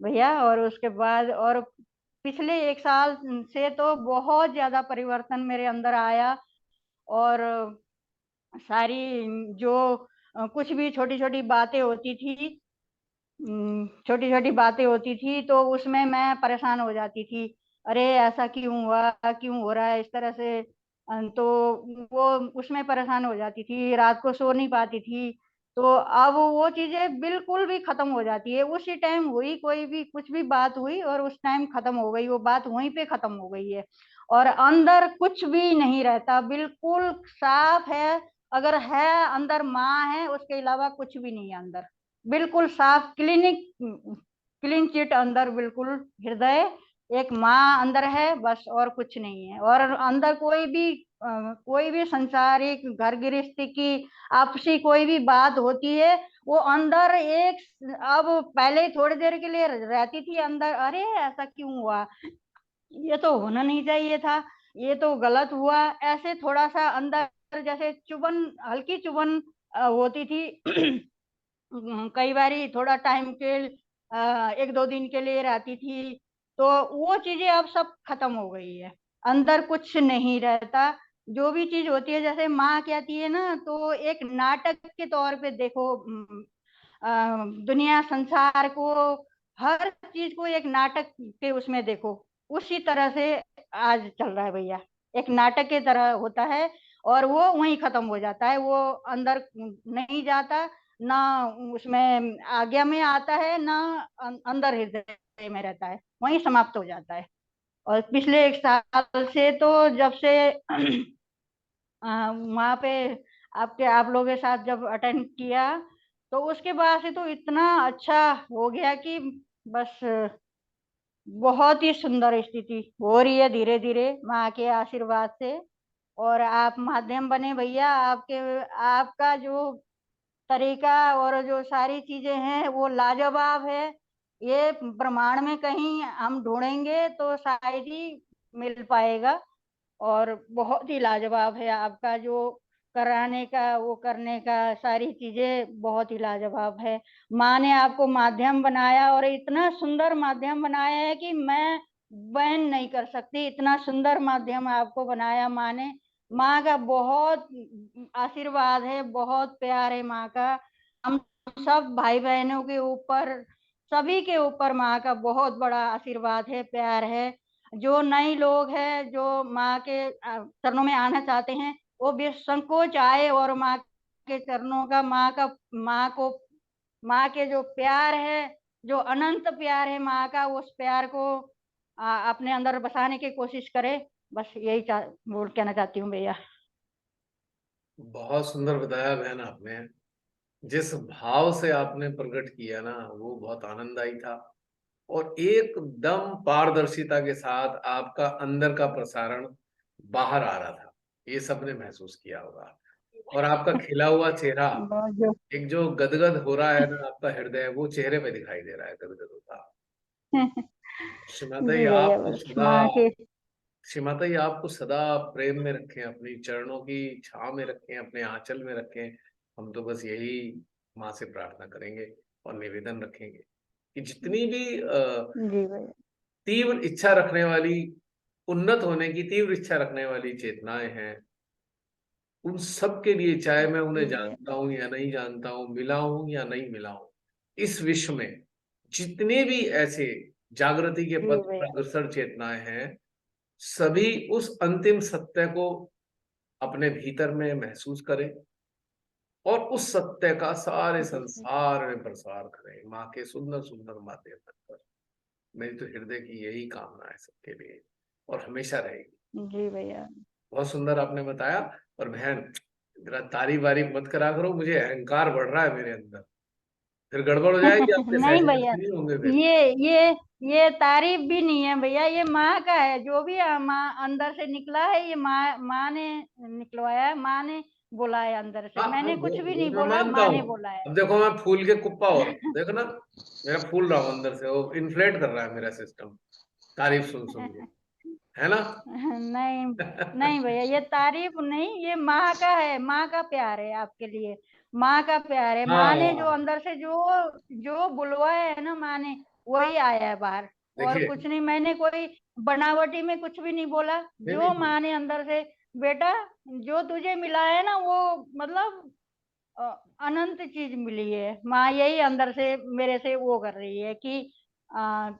भैया। और उसके बाद और पिछले एक साल से तो बहुत ज्यादा परिवर्तन मेरे अंदर आया। और सारी जो कुछ भी छोटी छोटी बातें होती थी, छोटी छोटी बातें होती थी तो उसमें मैं परेशान हो जाती थी। अरे ऐसा क्यों हुआ, क्यों हो रहा है इस तरह से। तो वो उसमें परेशान हो जाती थी, रात को सो नहीं पाती थी। तो अब वो चीजें बिल्कुल भी खत्म हो जाती है। उसी टाइम हुई कोई भी कुछ भी बात हुई और उस टाइम खत्म हो गई, वो बात वहीं पे खत्म हो गई है। और अंदर कुछ भी नहीं रहता, बिल्कुल साफ है। अगर है अंदर माँ है, उसके अलावा कुछ भी नहीं है अंदर। बिल्कुल साफ क्लीन चिट अंदर, बिल्कुल हृदय एक माँ अंदर है बस, और कुछ नहीं है। और अंदर कोई भी संसारिक घर गृहस्थी की आपसी कोई भी बात होती है, वो अंदर एक, अब पहले थोड़ी देर के लिए रहती थी अंदर, अरे ऐसा क्यों हुआ, ये तो होना नहीं चाहिए था, ये तो गलत हुआ, ऐसे थोड़ा सा अंदर जैसे चुभन, हल्की चुभन होती थी। कई बारी थोड़ा टाइम के एक दो दिन के लिए रहती थी। तो वो चीजें अब सब खत्म हो गई है, अंदर कुछ नहीं रहता। जो भी चीज होती है जैसे माँ कहती है ना, तो एक नाटक के तौर पे देखो, दुनिया संसार को, हर चीज को एक नाटक के उसमें देखो, उसी तरह से आज चल रहा है भैया। एक नाटक की तरह होता है और वो वहीं खत्म हो जाता है, वो अंदर नहीं जाता ना, उसमें आज्ञा में आता है ना, अंदर हृदय में रहता है, वहीं समाप्त हो जाता है। और पिछले एक साल से तो जब से वहां पे आप लोगों के साथ जब अटेंड किया, तो उसके बाद से तो इतना अच्छा हो गया कि बस बहुत ही सुंदर स्थिति हो रही है धीरे धीरे माँ के आशीर्वाद से। और आप माध्यम बने भैया, आपके आपका जो तरीका और जो सारी चीजें हैं वो लाजवाब है। ये ब्रह्मांड में कहीं हम ढूंढेंगे तो शायद ही मिल पाएगा। और बहुत ही लाजवाब है आपका जो कराने का, वो करने का, सारी चीजें बहुत ही लाजवाब है। माँ ने आपको माध्यम बनाया और इतना सुंदर माध्यम बनाया है कि मैं बयान नहीं कर सकती, इतना सुंदर माध्यम आपको बनाया माँ ने। माँ का बहुत आशीर्वाद है, बहुत प्यार है माँ का। हम सब भाई बहनों के ऊपर, सभी के ऊपर माँ का बहुत बड़ा आशीर्वाद है, प्यार है। जो नए लोग हैं जो माँ के चरणों में आना चाहते हैं, वो बेसंकोच आए और माँ के चरणों का, माँ को, माँ के जो प्यार है, जो अनंत प्यार है माँ का, उस प्यार को अपने अंदर बसाने की कोशिश करे। बस यही बोल कहना चाहती हूँ भैया। बहुत सुंदर बताया बहन आपने। जिस भाव से आपने प्रकट किया ना, वो बहुत आनंददायी था, और एकदम पारदर्शिता के साथ आपका अंदर का प्रसारण बाहर आ रहा था। ये सबने महसूस किया होगा। और आपका खिला हुआ चेहरा, बहुत जो एक जो गदगद हो रहा है ना आपका हृदय, वो चेहरे पे दिखाई दे रहा है, गदगद होता। श्रीमाता जी जी भैया, आपको बस सदा, माँ के श्रीमाता जी आपको सदा प्रेम में रखें, अपनी चरणों की छाव में रखें, अपने आंचल में रखें। हम तो बस यही माँ से प्रार्थना करेंगे और निवेदन रखेंगे कि जितनी भी जी भैया, तीव्र इच्छा रखने वाली, उन्नत होने की तीव्र इच्छा रखने वाली चेतनाएं हैं, उन सब के लिए, चाहे मैं उन्हें जी भैया, जानता हूं या नहीं जानता हूं, मिला हूं या नहीं मिला हूं, इस विश्व में जितने भी ऐसे जागृति के जी पथ पर भैया, अग्रसर चेतनाएं हैं, सभी उस अंतिम सत्य को अपने भीतर में महसूस करें और उस सत्य का सारे जी संसार में प्रसार करें, माँ के सुंदर सुंदर माध्यम पर। मेरी तो हृदय की यही कामना है सबके लिए, और हमेशा रहेगी। जी भैया। बहुत सुंदर आपने बताया। और बहन, जरा तारीफ वारीफ मत करा करो, मुझे अहंकार बढ़ रहा है मेरे अंदर, फिर गड़बड़ हो जाएगी, अपने नहीं सेशन भैया, नहीं होंगे फिर। ये तारीफ भी नहीं है भैया, ये माँ का है। जो भी माँ अंदर से निकला है, ये माँ ने निकलवाया है, माँ ने बोला है अंदर से। हाँ हाँ, मैंने कुछ भी वो नहीं मैं बोला, मानता माँ हूँ। ने बोला है। अब देखो, मैं फूल के कुप्पा हो रहा हूँ, देखो ना, मेरा फूल रहा हूँ अंदर से, वो इन्फ्लेट कर रहा है मेरा सिस्टम, तारीफ सुन सुन के, है ना? नहीं, नहीं भैया, ये तारीफ नहीं, ये माँ का है, माँ का प्यार है आपके लिए। माँ का प्यार है। माँ ने जो हाँ, अंदर से जो जो बुलवाया है ना, माँ ने, वही आया है बाहर। और देखिए, कुछ नहीं, मैंने कोई बनावटी में कुछ भी नहीं बोला। नहीं जो नहीं, माँ ने अंदर से, बेटा जो तुझे मिला है ना, वो मतलब अ, अनंत चीज मिली है। माँ यही अंदर से मेरे से वो कर रही है कि आ,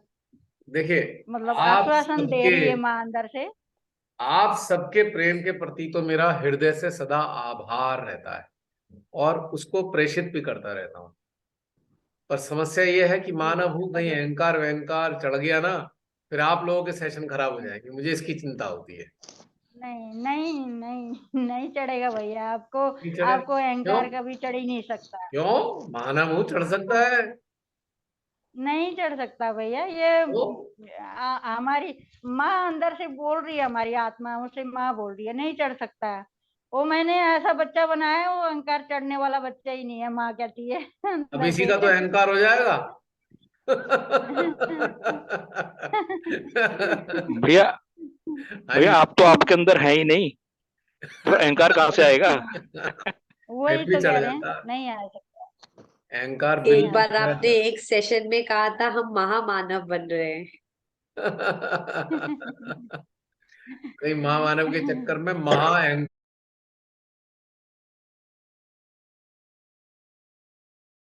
देखिए, मतलब आप आश्वासन दे सबके रही है माँ अंदर से। आप सबके प्रेम के प्रति तो मेरा हृदय से सदा आभार रहता है, और उसको प्रेषित भी करता रहता हूँ। पर समस्या ये है कि जी मानव हूं, कहीं भैया, अहंकार वहंकार चढ़ गया ना, फिर आप लोगों के सेशन खराब हो जाएंगे, मुझे इसकी चिंता होती है। नहीं नहीं नहीं, नहीं चढ़ेगा भैया आपको। नहीं चढ़े? आपको क्यों? अहंकार कभी चढ़ ही नहीं सकता। क्यों? मानव हूं, चढ़ सकता आपको है। नहीं चढ़ सकता भैया। ये तो हमारी माँ अंदर से बोल रही है, हमारी आत्मा उसे माँ बोल रही है, नहीं चढ़ सकता है। वो मैंने ऐसा बच्चा बनाया है, वो अहंकार चढ़ने वाला बच्चा ही नहीं है, माँ कहती है अब अंदर इसी से। का तो अहंकार हो जाएगा। भैया, हाँ भैया जी। आप तो आपके अंदर है ही नहीं, तो अहंकार कहाँ से आएगा? फिर वही भी तो चढ़ कह रहे हैं, जाता है नहीं आ सकता। अहंकार, नहीं एक आ बिल्कुल बार सकता। आपने है। एक सेशन में कहा था हम महामानव बन रहे हैं। कहीं महामानव के चक्कर में महा